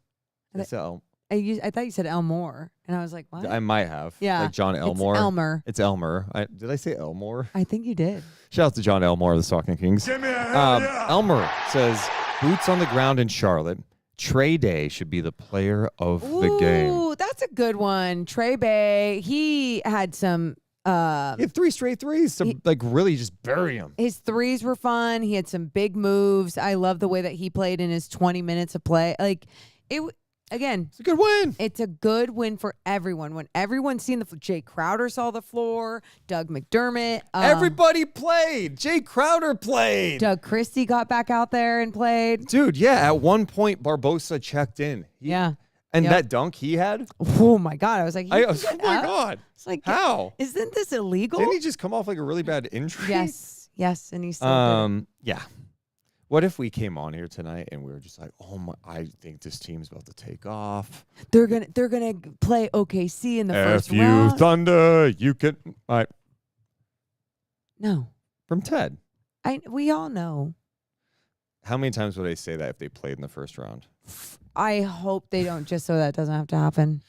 Speaker 4: I
Speaker 3: Did I say El-
Speaker 4: I thought you said Elmore, and I was like, what?
Speaker 3: I might have.
Speaker 4: Yeah.
Speaker 3: Like John Elmore.
Speaker 4: It's Elmer.
Speaker 3: It's Elmer. Did I say Elmore?
Speaker 4: I think you did.
Speaker 3: Shout out to John Elmore of the Stockton Kings.
Speaker 5: Give me a hell yeah.
Speaker 3: Elmer says, boots on the ground in Charlotte. Trey Day should be the player of the game.
Speaker 4: Ooh, that's a good one. Trey Bay, he had some
Speaker 3: He had 3 straight threes to really just bury him.
Speaker 4: his threes were fun. He had some big moves. I love the way that he played in his 20 minutes of play. Like again,
Speaker 3: It's a good win.
Speaker 4: it's a good win for everyone. When everyone's seen Jay Crowder saw the floor, Doug McDermott,
Speaker 3: Everybody played. Jay Crowder played.
Speaker 4: Doug Christie got back out there and played.
Speaker 3: Dude, yeah. At one point, Barbosa checked in.
Speaker 4: Yeah.
Speaker 3: And
Speaker 4: Yep.
Speaker 3: that dunk he had,
Speaker 4: Oh my God. I was like,
Speaker 3: oh
Speaker 4: he
Speaker 3: my
Speaker 4: can get up?
Speaker 3: God.
Speaker 4: It's like,
Speaker 3: How?
Speaker 4: isn't this illegal?
Speaker 3: Didn't he just come off like a really bad injury?
Speaker 4: Yes. And he still did.
Speaker 3: Yeah. What if we came on here tonight and we were just like, oh my, I think this team's about to take off.
Speaker 4: They're gonna play OKC in the first
Speaker 3: F you,
Speaker 4: round.
Speaker 3: Thunder. You can. All right.
Speaker 4: No,
Speaker 3: From Ted.
Speaker 4: we all know.
Speaker 3: How many times would they say that if they played in the first round?
Speaker 4: I hope they don't, just so that doesn't have to happen.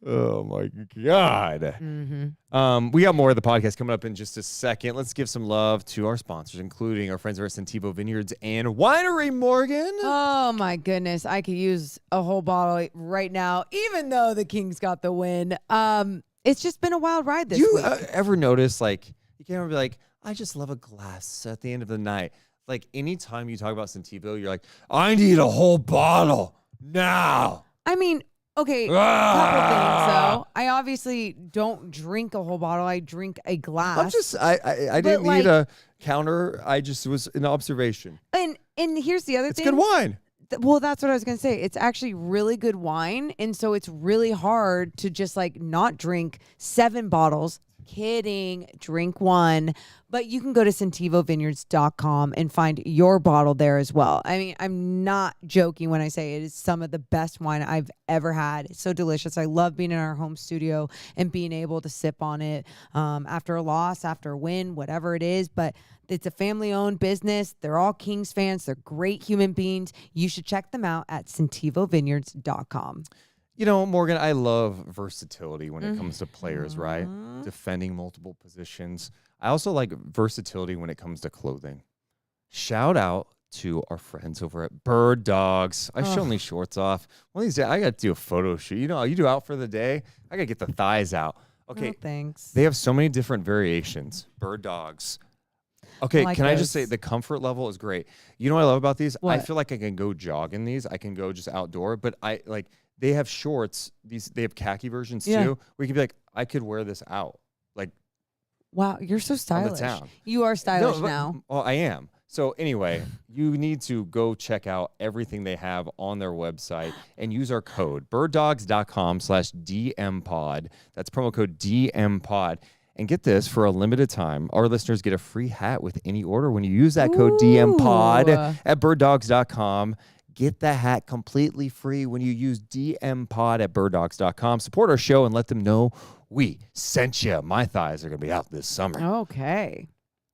Speaker 3: Oh my God.
Speaker 4: Mm-hmm.
Speaker 3: We got more of the podcast coming up in just a second. Let's give some love to our sponsors, including our friends over at Santivo Vineyards and Winery, Morgan.
Speaker 4: Oh my goodness, I could use a whole bottle right now, even though the Kings got the win. It's just been a wild ride this
Speaker 3: Do you
Speaker 4: week.
Speaker 3: ever notice, like, you can't be like, I just love a glass at the end of the night. Like, anytime you talk about Santivo, you're like, I need a whole bottle now.
Speaker 4: I mean, okay, couple things though. I obviously don't drink a whole bottle. I drink a glass.
Speaker 3: I'm just, I didn't need a counter. I just was an observation.
Speaker 4: And here's the other
Speaker 3: It's
Speaker 4: thing.
Speaker 3: good wine.
Speaker 4: Well, that's what I was going to say. It's actually really good wine. And so it's really hard to just like not drink 7 bottles. Kidding. Drink 1. But you can go to SantivoVineyards.com and find your bottle there as well. I mean, I'm not joking when I say it is some of the best wine I've ever had. It's so delicious. I love being in our home studio and being able to sip on it after a loss, after a win, whatever it is. But it's a family-owned business. They're all Kings fans. They're great human beings. You should check them out at SantivoVineyards.com.
Speaker 3: You know, Morgan, I love versatility when it comes to players, right? Defending multiple positions. I also like versatility when it comes to clothing. Shout out to our friends over at Bird Dogs. I show me shorts off. One of these days, I got to do a photo shoot. You know, you do out for the day. I got to get the thighs out. Okay.
Speaker 4: Oh, thanks.
Speaker 3: They have so many different variations. Bird Dogs. Okay,
Speaker 4: like
Speaker 3: can I just
Speaker 4: those.
Speaker 3: say the comfort level is great. You know what I love about these? I
Speaker 4: What?
Speaker 3: feel like I can go jog in these. I can go just outdoor, but I like they have shorts. They have khaki versions
Speaker 4: Yeah.
Speaker 3: too. Where you can be like, I could wear this out. Like
Speaker 4: Wow, you're so stylish.
Speaker 3: town.
Speaker 4: You are stylish
Speaker 3: No, but-
Speaker 4: now.
Speaker 3: Well, I am. So anyway, you need to go check out everything they have on their website and use our code birddogs.com/DMPod. That's promo code DMPod. And get this, for a limited time, our listeners get a free hat with any order when you use that code DMPod
Speaker 4: Ooh.
Speaker 3: at birddogs.com. Get the hat completely free when you use DMPod at birddogs.com. Support our show and let them know we sent you. My thighs are going to be out this summer.
Speaker 4: Okay.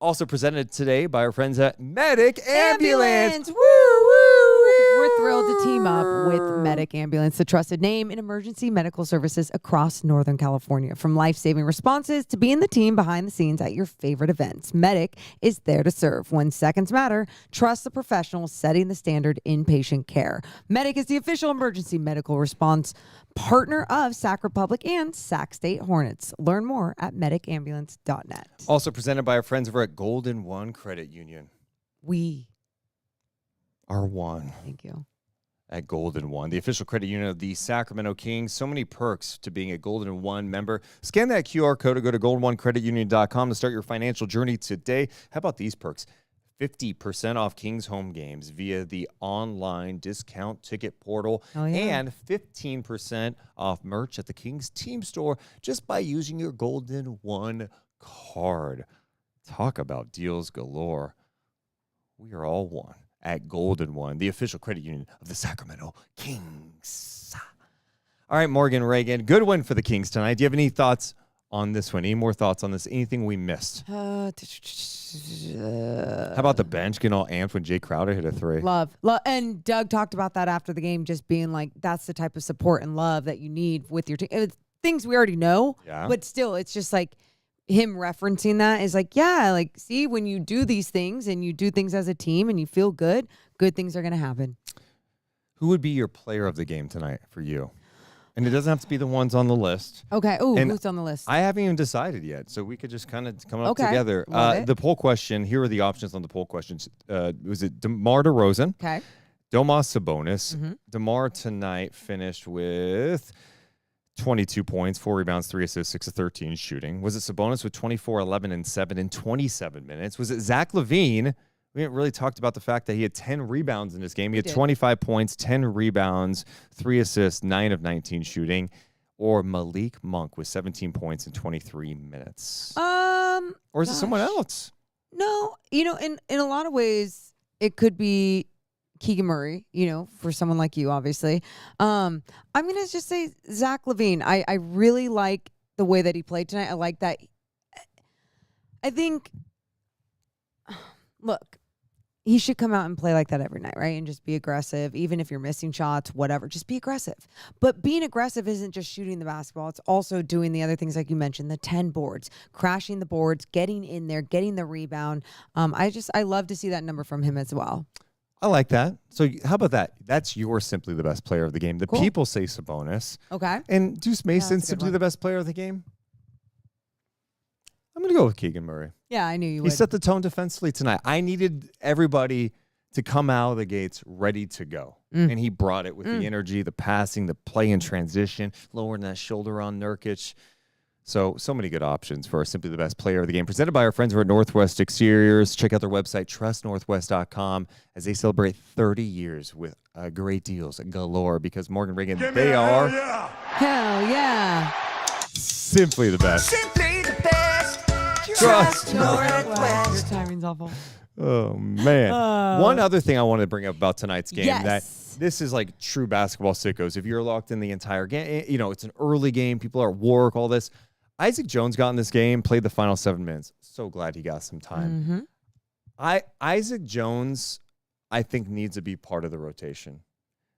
Speaker 3: Also presented today by our friends at Medic Ambulance.
Speaker 4: Woo, woo. We're thrilled to team up with Medic Ambulance, the trusted name in emergency medical services across Northern California. From life-saving responses to being the team behind the scenes at your favorite events, Medic is there to serve. When seconds matter, trust the professionals setting the standard in patient care. Medic is the official emergency medical response partner of Sac Republic and Sac State Hornets. Learn more at medicambulance.net.
Speaker 3: Also presented by our friends over at Golden One Credit Union.
Speaker 4: We
Speaker 3: Are one.
Speaker 4: thank you.
Speaker 3: At Golden One, the official credit union of the Sacramento Kings. So many perks to being a Golden One member. Scan that QR code or go to goldenonecreditunion.com to start your financial journey today. How about these perks? 50% off Kings home games via the online discount ticket portal.
Speaker 4: Oh, yeah.
Speaker 3: And 15% off merch at the Kings team store just by using your Golden One card. Talk about deals galore. We are all one at Golden One, the official credit union of the Sacramento Kings. All right, Morgan Reagan, good win for the Kings tonight. Do you have any thoughts on this one? Any more thoughts on this? Anything we missed? How about the bench getting all amped when Jay Crowder hit a three?
Speaker 4: Love. And Doug talked about that after the game, just being like, that's the type of support and love that you need with your team. It's things we already know,
Speaker 3: Yeah.
Speaker 4: but still, it's just like him referencing that is like, yeah, like, see, when you do these things and you do things as a team and you feel good, good things are going to happen.
Speaker 3: Who would be your player of the game tonight for you? And it doesn't have to be the ones on the list.
Speaker 4: Okay. Oh,
Speaker 3: And
Speaker 4: who's on the list?
Speaker 3: I haven't even decided yet, so we could just kind of come up
Speaker 4: Okay.
Speaker 3: together.
Speaker 4: Love it.
Speaker 3: The poll question, here are the options on the poll questions. Was it DeMar DeRozan,
Speaker 4: Okay.
Speaker 3: Domas Sabonis?
Speaker 4: Mhm.
Speaker 3: DeMar tonight finished with 22 points, 4 rebounds, 3 assists, 6 of 13 shooting. Was it Sabonis with 24, 11, and 7 in 27 minutes? Was it Zach LaVine? We haven't really talked about the fact that he had 10 rebounds in this game. He had
Speaker 4: did.
Speaker 3: 25 points, 10 rebounds, 3 assists, 9 of 19 shooting. Or Malik Monk with 17 points in 23 minutes. Or is it someone
Speaker 4: gosh.
Speaker 3: else?
Speaker 4: No, in a lot of ways, it could be Keegan Murray, for someone like you, obviously. I'm going to just say Zach LaVine. I really like the way that he played tonight. I like that. I think, look, he should come out and play like that every night, right? And just be aggressive, even if you're missing shots, whatever. Just be aggressive. But being aggressive isn't just shooting the basketball. It's also doing the other things like you mentioned, the 10 boards, crashing the boards, getting in there, getting the rebound. I love to see that number from him as well.
Speaker 3: I like that. So how about that? That's your simply the best player of the game. The
Speaker 4: Cool.
Speaker 3: people say Sabonis.
Speaker 4: Okay.
Speaker 3: And Deuce Mason,
Speaker 4: that's a good
Speaker 3: simply
Speaker 4: one.
Speaker 3: the best player of the game? I'm going to go with Keegan Murray.
Speaker 4: Yeah, I knew you
Speaker 3: He
Speaker 4: would.
Speaker 3: set the tone defensively tonight. I needed everybody to come out of the gates ready to go. And he brought it with the energy, the passing, the play in transition, lowering that shoulder on Nurkic. So many good options for simply the best player of the game. Presented by our friends over at Northwest Exteriors. Check out their website, trustnorthwest.com, as they celebrate 30 years with great deals galore. Because Morgan Reagan,
Speaker 5: Give me
Speaker 3: they
Speaker 5: a
Speaker 3: are
Speaker 5: hell yeah.
Speaker 4: Hell yeah.
Speaker 3: simply the best.
Speaker 6: Simply the best.
Speaker 3: Trust
Speaker 4: Wow, your timing's awful.
Speaker 3: Oh, man. One other thing I wanted to bring up about tonight's game,
Speaker 4: Yes.
Speaker 3: that this is like true basketball sickos. If you're locked in the entire game, it's an early game. People are at work, all this. Isaac Jones got in this game, played the final 7 minutes. So glad he got some time. Isaac Jones, I think, needs to be part of the rotation.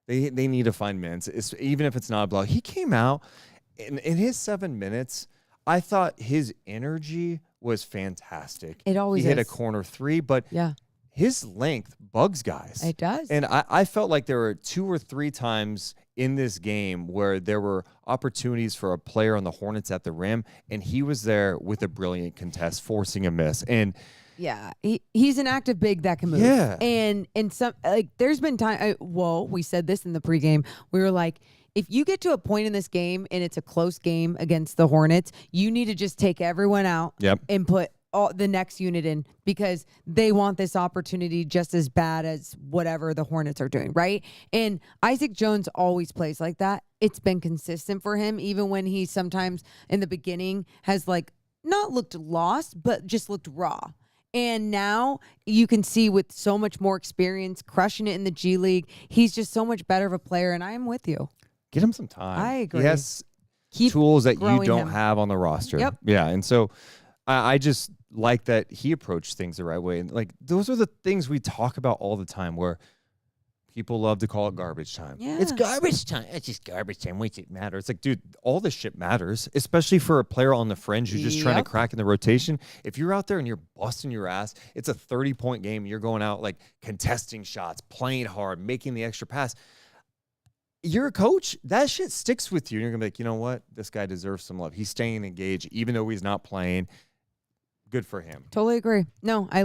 Speaker 3: They need to find minutes, even if it's not a block. He came out in his 7 minutes. I thought his energy was fantastic.
Speaker 4: It always
Speaker 3: He hit a
Speaker 4: is.
Speaker 3: corner three, but
Speaker 4: Yeah,
Speaker 3: his length bugs guys.
Speaker 4: it does.
Speaker 3: And I felt like there were 2 or 3 times in this game where there were opportunities for a player on the Hornets at the rim, and he was there with a brilliant contest, forcing a miss. And
Speaker 4: Yeah, he's an active big that can move.
Speaker 3: Yeah.
Speaker 4: And some like there's been time. We said this in the pregame. We were like, if you get to a point in this game and it's a close game against the Hornets, you need to just take everyone out
Speaker 3: Yep.
Speaker 4: and put all the next unit in because they want this opportunity just as bad as whatever the Hornets are doing, right? And Isaac Jones always plays like that. It's been consistent for him, even when he sometimes in the beginning has like not looked lost, but just looked raw. And now you can see with so much more experience, crushing it in the G League, he's just so much better of a player. And I am with you.
Speaker 3: get him some time.
Speaker 4: I agree.
Speaker 3: He has
Speaker 4: Keep
Speaker 3: tools that you
Speaker 4: growing
Speaker 3: don't
Speaker 4: him.
Speaker 3: have on the roster.
Speaker 4: Yep.
Speaker 3: Yeah. And so I just like that he approached things the right way. And like those are the things we talk about all the time where people love to call it garbage time.
Speaker 4: Yeah.
Speaker 3: It's garbage time. It's just garbage time. Wait, it matters. It's like, dude, all this shit matters, especially for a player on the fringe who's just trying to crack in the rotation. If you're out there and you're busting your ass, it's a 30-point game. You're going out like contesting shots, playing hard, making the extra pass. You're a coach. That shit sticks with you. You're going to be like, you know what? This guy deserves some love. He's staying engaged even though he's not playing. Good for him.
Speaker 4: Totally agree. No, I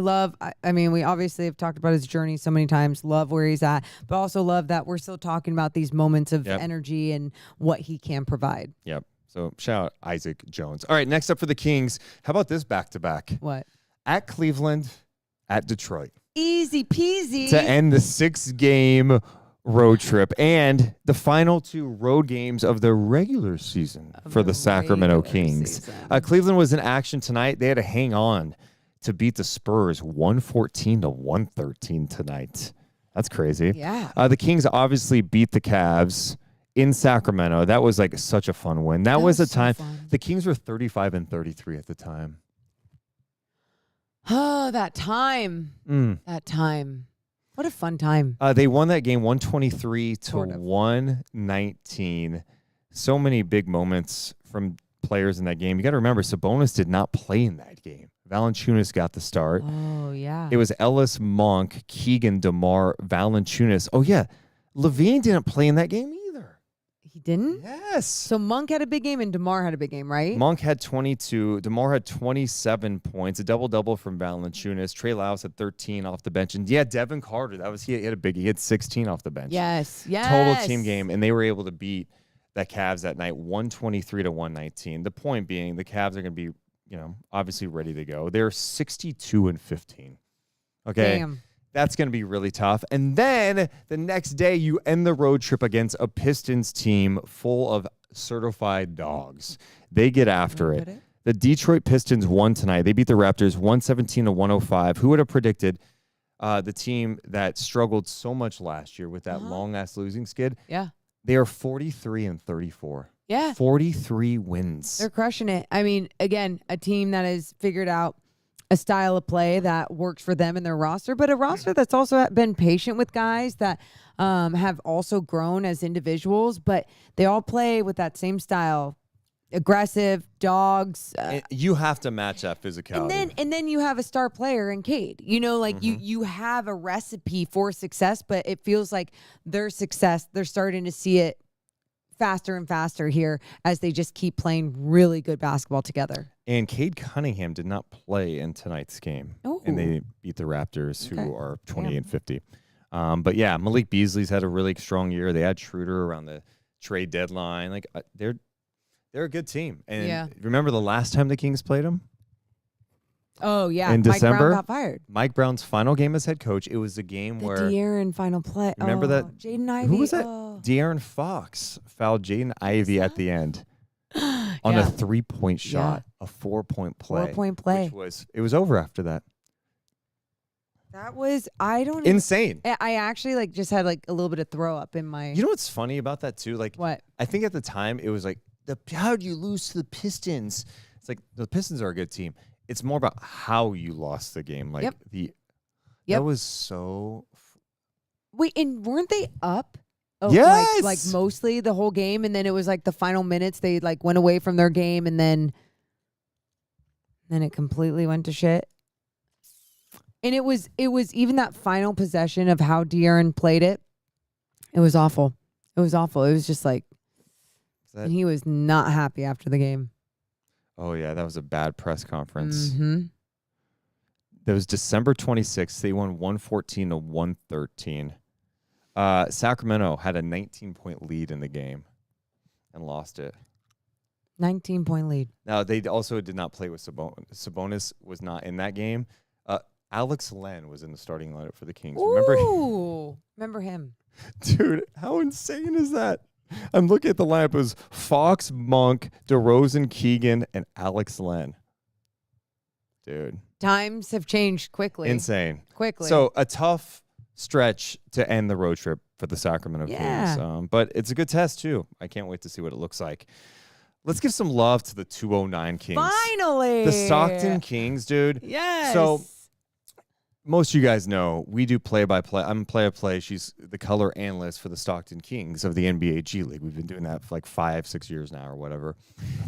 Speaker 4: mean, we obviously have talked about his journey so many times, love where he's at, but also love that we're still talking about these moments of energy and what he can provide.
Speaker 3: Yep. So shout out Isaac Jones. All right, next up for the Kings. How about this back-to-back?
Speaker 4: What?
Speaker 3: At Cleveland, at Detroit.
Speaker 4: Easy peasy.
Speaker 3: To end the 6-game road trip and the final 2 road games of the regular season for the Sacramento Kings. Cleveland was in action tonight. They had to hang on to beat the Spurs 114-113 tonight. That's crazy.
Speaker 4: Yeah.
Speaker 3: The Kings obviously beat the Cavs in Sacramento. That was like such a fun win. That was a time. The Kings were 35-33 at the time.
Speaker 4: Oh, that time. That time. What a fun time.
Speaker 3: They won that game 123-119. So many big moments from players in that game. You got to remember, Sabonis did not play in that game. Valanciunas got the start.
Speaker 4: Oh, yeah.
Speaker 3: It was Ellis, Monk, Keegan, DeMar, Valanciunas. Oh, yeah. Levine didn't play in that game either.
Speaker 4: He didn't?
Speaker 3: Yes.
Speaker 4: So Monk had a big game and DeMar had a big game, right?
Speaker 3: Monk had 22. DeMar had 27 points, a double-double from Valanciunas. Trey Lyles had 13 off the bench. And, yeah, Devin Carter, he had a biggie. He had 16 off the bench.
Speaker 4: Yes.
Speaker 3: Total team game, and they were able to beat the Cavs that night 123-119. The point being the Cavs are going to be, obviously ready to go. They're 62-15. Okay?
Speaker 4: Damn.
Speaker 3: That's going to be really tough. And then the next day, you end the road trip against a Pistons team full of certified dogs. They get after it. The Detroit Pistons won tonight. They beat the Raptors 117-105. Who would have predicted the team that struggled so much last year with that long-ass losing skid?
Speaker 4: Yeah.
Speaker 3: They are 43-34.
Speaker 4: Yeah.
Speaker 3: 43 wins.
Speaker 4: They're crushing it. I mean, again, a team that has figured out a style of play that works for them and their roster, but a roster that's also been patient with guys that have also grown as individuals, but they all play with that same style. Aggressive, dogs.
Speaker 3: You have to match that physicality.
Speaker 4: And then you have a star player in Cade. You have a recipe for success, but it feels like their success, they're starting to see it faster and faster here as they just keep playing really good basketball together.
Speaker 3: And Cade Cunningham did not play in tonight's game.
Speaker 4: Ooh.
Speaker 3: And they beat the Raptors, who are 28-50. But yeah, Malik Beasley's had a really strong year. They had Schroeder around the trade deadline. Like they're a good team. And remember the last time the Kings played them?
Speaker 4: Oh, yeah.
Speaker 3: In December,
Speaker 4: Mike Brown got fired.
Speaker 3: Mike Brown's final game as head coach. It was the game where
Speaker 4: De'Aaron final play.
Speaker 3: Remember that?
Speaker 4: Jaden Ivey.
Speaker 3: Who was that?
Speaker 4: Oh.
Speaker 3: De'Aaron Fox fouled Jaden Ivey at the end on a 3-point shot, a 4-point play.
Speaker 4: 4-point play.
Speaker 3: It was over after that.
Speaker 4: That was
Speaker 3: Insane.
Speaker 4: I actually just had a little bit of throw up in my.
Speaker 3: You know what's funny about that too?
Speaker 4: What?
Speaker 3: I think at the time it was how do you lose to the Pistons? It's like the Pistons are a good team. It's more about how you lost the game. That was so.
Speaker 4: Wait, and weren't they up?
Speaker 3: Yes.
Speaker 4: Like mostly the whole game, and then it was the final minutes they went away from their game, and then it completely went to shit. And it was even that final possession of how De'Aaron played it. It was awful. It was awful. It was just and he was not happy after the game.
Speaker 3: Oh yeah, that was a bad press conference.
Speaker 4: Mm-hmm.
Speaker 3: That was December 26th. They won 114-113. Sacramento had a 19-point lead in the game and lost it.
Speaker 4: 19-point lead.
Speaker 3: Now, they also did not play with Sabonis. Sabonis was not in that game. Alex Len was in the starting lineup for the Kings.
Speaker 4: Remember him.
Speaker 3: Dude, how insane is that? I'm looking at the lineup. It was Fox, Monk, DeRozan, Keegan, and Alex Len. Dude.
Speaker 4: Times have changed quickly.
Speaker 3: Insane.
Speaker 4: Quickly.
Speaker 3: So a tough stretch to end the road trip for the Sacramento Kings. But it's a good test, too. I can't wait to see what it looks like. let's give some love to the 209 Kings.
Speaker 4: Finally.
Speaker 3: The Stockton Kings, dude.
Speaker 4: Yes.
Speaker 3: So most of you guys know we do play-by-play. I'm play-by-play. She's the color analyst for the Stockton Kings of the NBA G League. We've been doing that for like 5-6 years now or whatever.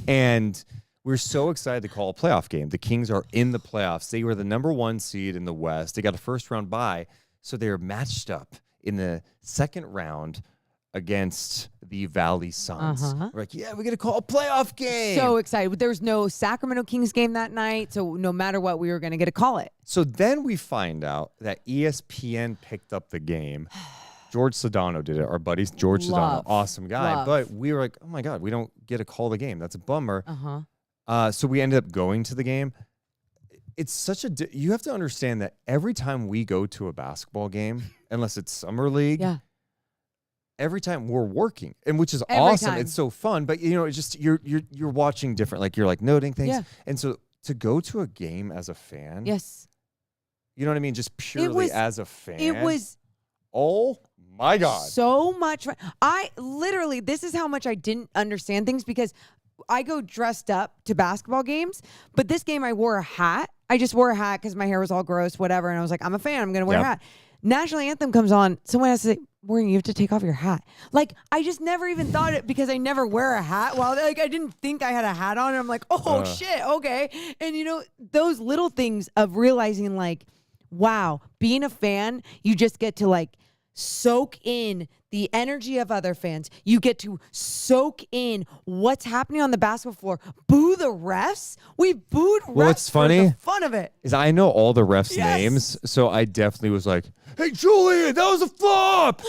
Speaker 3: And we're so excited to call a playoff game. The Kings are in the playoffs. They were the #1 seed in the West. They got a first-round bye, so they're matched up in the second round against the Valley Suns. We're like, yeah, we're going to call a playoff game.
Speaker 4: So excited. There was no Sacramento Kings game that night, so no matter what, we were going to get to call it.
Speaker 3: So then we find out that ESPN picked up the game. George Sedano did it. Our buddy George Sedano, awesome guy.
Speaker 4: Love.
Speaker 3: But we were like, oh my God, we don't get to call the game. That's a bummer. So we ended up going to the game. It's such a you have to understand that every time we go to a basketball game, unless it's summer league, every time we're working, and which is awesome.
Speaker 4: time.
Speaker 3: It's so fun, but you know, it's just you're watching different, like you're like noting things. And so to go to a game as a fan,
Speaker 4: Yes.
Speaker 3: you know what I mean? Just purely as a fan.
Speaker 4: It was
Speaker 3: oh my God.
Speaker 4: so much fun. This is how much I didn't understand things, because I go dressed up to basketball games, but this game I wore a hat. I just wore a hat because my hair was all gross, whatever. And I was like, I'm a fan. I'm going to wear a hat. National anthem comes on. Someone has to say, Maureen, you have to take off your hat. Like, I just never even thought it, because I never wear a hat. Well, like, I didn't think I had a hat on. And I'm like, oh, shit, okay. And, you know, those little things of realizing, like, wow, being a fan, you just get to, like, soak in the energy of other fans. You get to soak in what's happening on the basketball floor. Boo the refs. We booed refs
Speaker 3: what's funny
Speaker 4: for the fun of it.
Speaker 3: is I know all the refs' names, so I definitely was like, hey, Julian, that was a flop.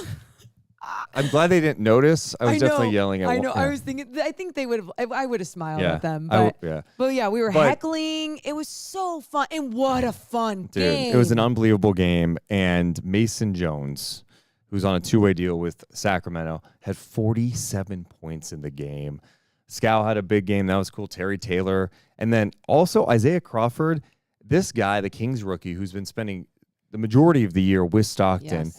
Speaker 3: I'm glad they didn't notice. I was definitely yelling at
Speaker 4: I know.
Speaker 3: one.
Speaker 4: I was thinking, I think they would have, I would have smiled at them.
Speaker 3: I
Speaker 4: But, but yeah, we were heckling. It was so fun. And what a fun game.
Speaker 3: It was an unbelievable game. And Mason Jones, who's on a two-way deal with Sacramento, had 47 points in the game. Scal had a big game. That was cool. Terry Taylor. And then also Isaiah Crawford, this guy, the Kings rookie, who's been spending the majority of the year with Stockton,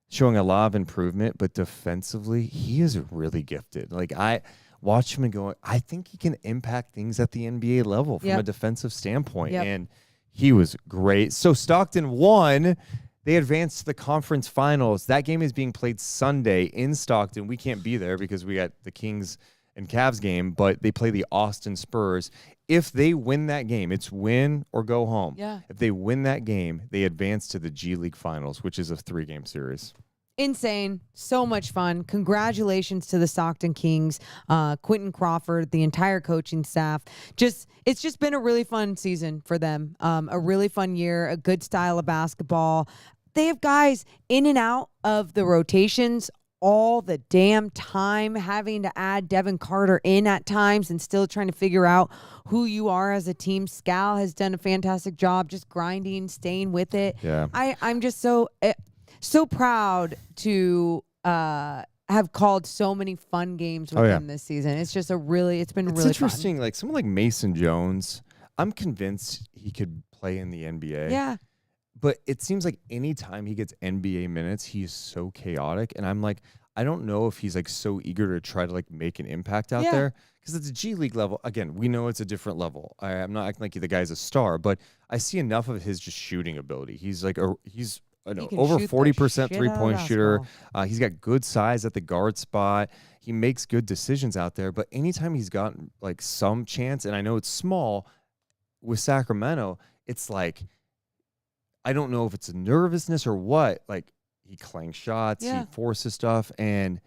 Speaker 3: showing a lot of improvement, but defensively, he is really gifted. Like, I watch him and go, I think he can impact things at the NBA level from a defensive standpoint. And he was great. So Stockton won. They advanced to the conference finals. That game is being played Sunday in Stockton. We can't be there because we got the Kings and Cavs game, but they play the Austin Spurs. If they win that game, it's win or go home. If they win that game, they advance to the G League Finals, which is a 3-game series.
Speaker 4: Insane. So much fun. Congratulations to the Stockton Kings, Quentin Crawford, the entire coaching staff. It's just been a really fun season for them. A really fun year, a good style of basketball. They have guys in and out of the rotations all the damn time, having to add Devin Carter in at times and still trying to figure out who you are as a team. Scal has done a fantastic job just grinding, staying with it. I'm just so proud to have called so many fun games with him this season. It's just it's been really
Speaker 3: interesting.
Speaker 4: fun.
Speaker 3: Like someone like Mason Jones, I'm convinced he could play in the NBA.
Speaker 4: Yeah.
Speaker 3: But it seems like anytime he gets NBA minutes, he is so chaotic. And I'm like, I don't know if he's like so eager to try to like make an impact out there. Because it's a G League level. Again, we know it's a different level. I'm not acting like the guy's a star, but I see enough of his just shooting ability. He's like over 40% 3-point shooter. He's got good size at the guard spot. He makes good decisions out there. But anytime he's gotten like some chance, and I know it's small with Sacramento, it's like, I don't know if it's a nervousness or what. Like, he clanks shots, he forces stuff, and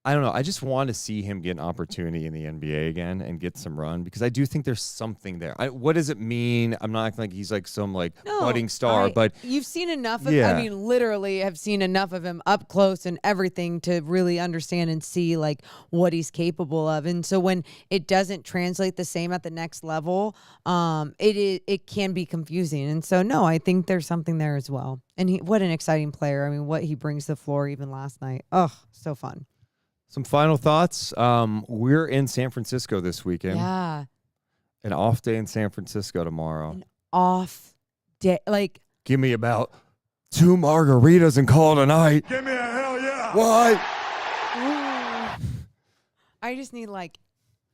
Speaker 3: I don't know. I just want to see him get an opportunity in the NBA again and get some run, because I do think there's something there. What does it mean? I'm not acting like he's like some budding star, but
Speaker 4: you've seen enough of I mean, literally have seen enough of him up close and everything to really understand and see like what he's capable of. And so when it doesn't translate the same at the next level, it can be confusing. And so no, I think there's something there as well. And what an exciting player. I mean, what he brings to the floor even last night. Oh, so fun.
Speaker 3: Some final thoughts. We're in San Francisco this weekend.
Speaker 4: Yeah.
Speaker 3: An off day in San Francisco tomorrow.
Speaker 4: An off day. Like,
Speaker 3: give me about 2 margaritas and call it a night.
Speaker 5: Give me a hell yeah.
Speaker 3: What?
Speaker 4: I just need like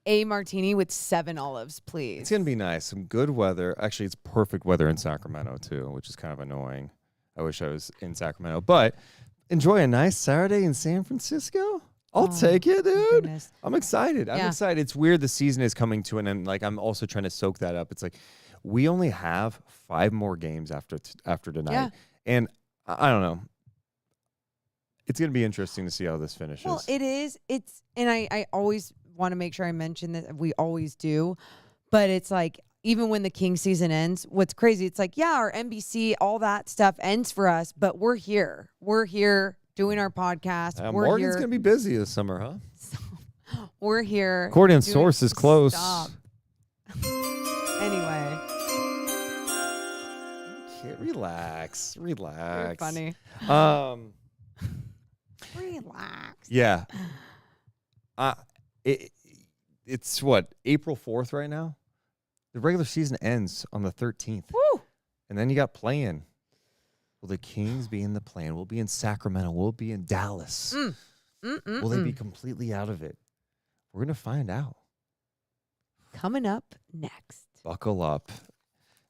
Speaker 4: a martini with 7 olives, please.
Speaker 3: It's going to be nice. Some good weather. Actually, it's perfect weather in Sacramento, too, which is kind of annoying. I wish I was in Sacramento. But enjoy a nice Saturday in San Francisco. I'll take it, dude.
Speaker 4: Goodness.
Speaker 3: I'm excited. I'm excited. It's weird the season is coming to an end. Like, I'm also trying to soak that up. It's like we only have 5 more games after tonight.
Speaker 4: Yeah.
Speaker 3: And I don't know. It's going to be interesting to see how this finishes.
Speaker 4: Well, it is. And I always want to make sure I mention that we always do. But it's like, even when the King season ends, what's crazy, it's like, yeah, our NBC, all that stuff ends for us, but we're here. We're here doing our podcast. We're
Speaker 3: Morgan's
Speaker 4: here.
Speaker 3: going to be busy this summer, huh?
Speaker 4: We're here.
Speaker 3: According to sources close.
Speaker 4: Stop. Anyway.
Speaker 3: Okay, relax.
Speaker 4: You're funny. Relax.
Speaker 3: Yeah. It's what, April 4th right now? The regular season ends on the 13th.
Speaker 4: Woo!
Speaker 3: And then you got playing. Will the Kings be in the play-in? We'll be in Sacramento. We'll be in Dallas. Will they be completely out of it? We're going to find out.
Speaker 4: Coming up next.
Speaker 3: Buckle up.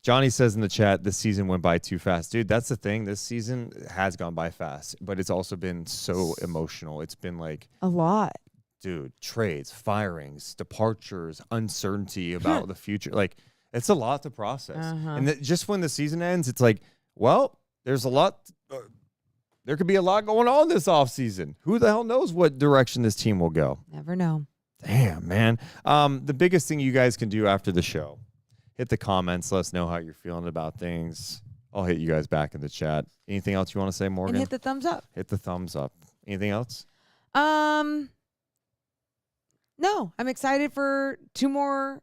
Speaker 3: Johnny says in the chat, this season went by too fast. Dude, that's the thing. This season has gone by fast, but it's also been so emotional. It's been like
Speaker 4: a lot.
Speaker 3: Dude, trades, firings, departures, uncertainty about the future. Like, it's a lot to process. And just when the season ends, it's like, well, there's a lot. There could be a lot going on this offseason. Who the hell knows what direction this team will go?
Speaker 4: Never know.
Speaker 3: Damn, man. The biggest thing you guys can do after the show, hit the comments. Let us know how you're feeling about things. I'll hit you guys back in the chat. Anything else you want to say, Morgan?
Speaker 4: And hit the thumbs up.
Speaker 3: Hit the thumbs up. Anything else?
Speaker 4: No, I'm excited for 2 more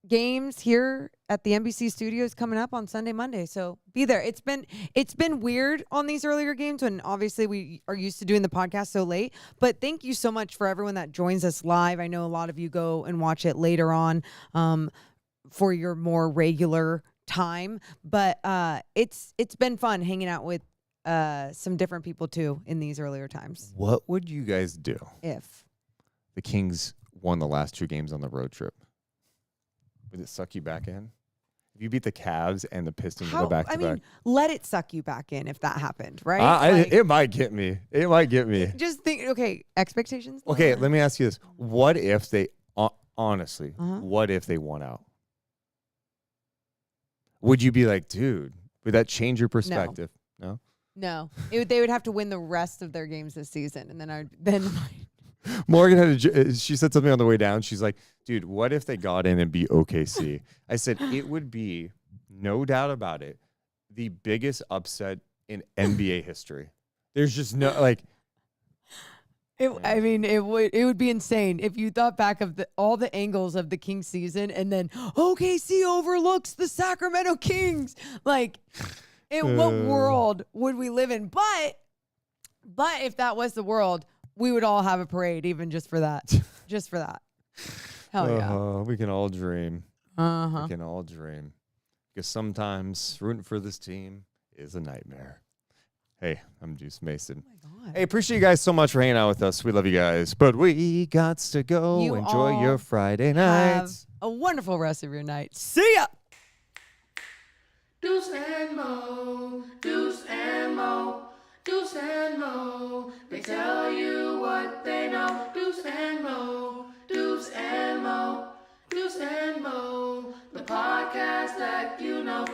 Speaker 4: games here at the NBC studios coming up on Sunday, Monday. So be there. It's been weird on these earlier games when obviously we are used to doing the podcast so late. But thank you so much for everyone that joins us live. I know a lot of you go and watch it later on for your more regular time. But it's been fun hanging out with some different people too in these earlier times.
Speaker 3: What would you guys do
Speaker 4: if
Speaker 3: the Kings won the last 2 games on the road trip? Would it suck you back in? If you beat the Cavs and the Pistons and go back to back.
Speaker 4: Let it suck you back in if that happened, right?
Speaker 3: It might get me. It might get me.
Speaker 4: Just think, okay, expectations?
Speaker 3: Okay, let me ask you this. What if they, honestly, what if they won out? Would you be like, dude, would that change your perspective? No?
Speaker 4: No. They would have to win the rest of their games this season, and then
Speaker 3: Morgan she said something on the way down. She's like, dude, what if they got in and beat OKC? I said, it would be, no doubt about it, the biggest upset in NBA history. There's just no, like.
Speaker 4: It would be insane if you thought back of all the angles of the Kings season and then OKC overlooks the Sacramento Kings. Like, in what world would we live in? But if that was the world, we would all have a parade, even just for that. Just for that. Hell yeah.
Speaker 3: We can all dream. We can all dream. Because sometimes rooting for this team is a nightmare. Hey, I'm Deuce Mason.
Speaker 4: Oh my God.
Speaker 3: Hey, appreciate you guys so much for hanging out with us. We love you guys. But we got to go.
Speaker 4: You
Speaker 3: Enjoy
Speaker 4: all
Speaker 3: your Friday
Speaker 4: Have
Speaker 3: nights.
Speaker 4: a wonderful rest of your night. See ya.
Speaker 1: Deuce and Mo, Deuce and Mo, Deuce and Mo. They tell you what they know. Deuce and Mo, Deuce and Mo, Deuce and Mo. The podcast that you know.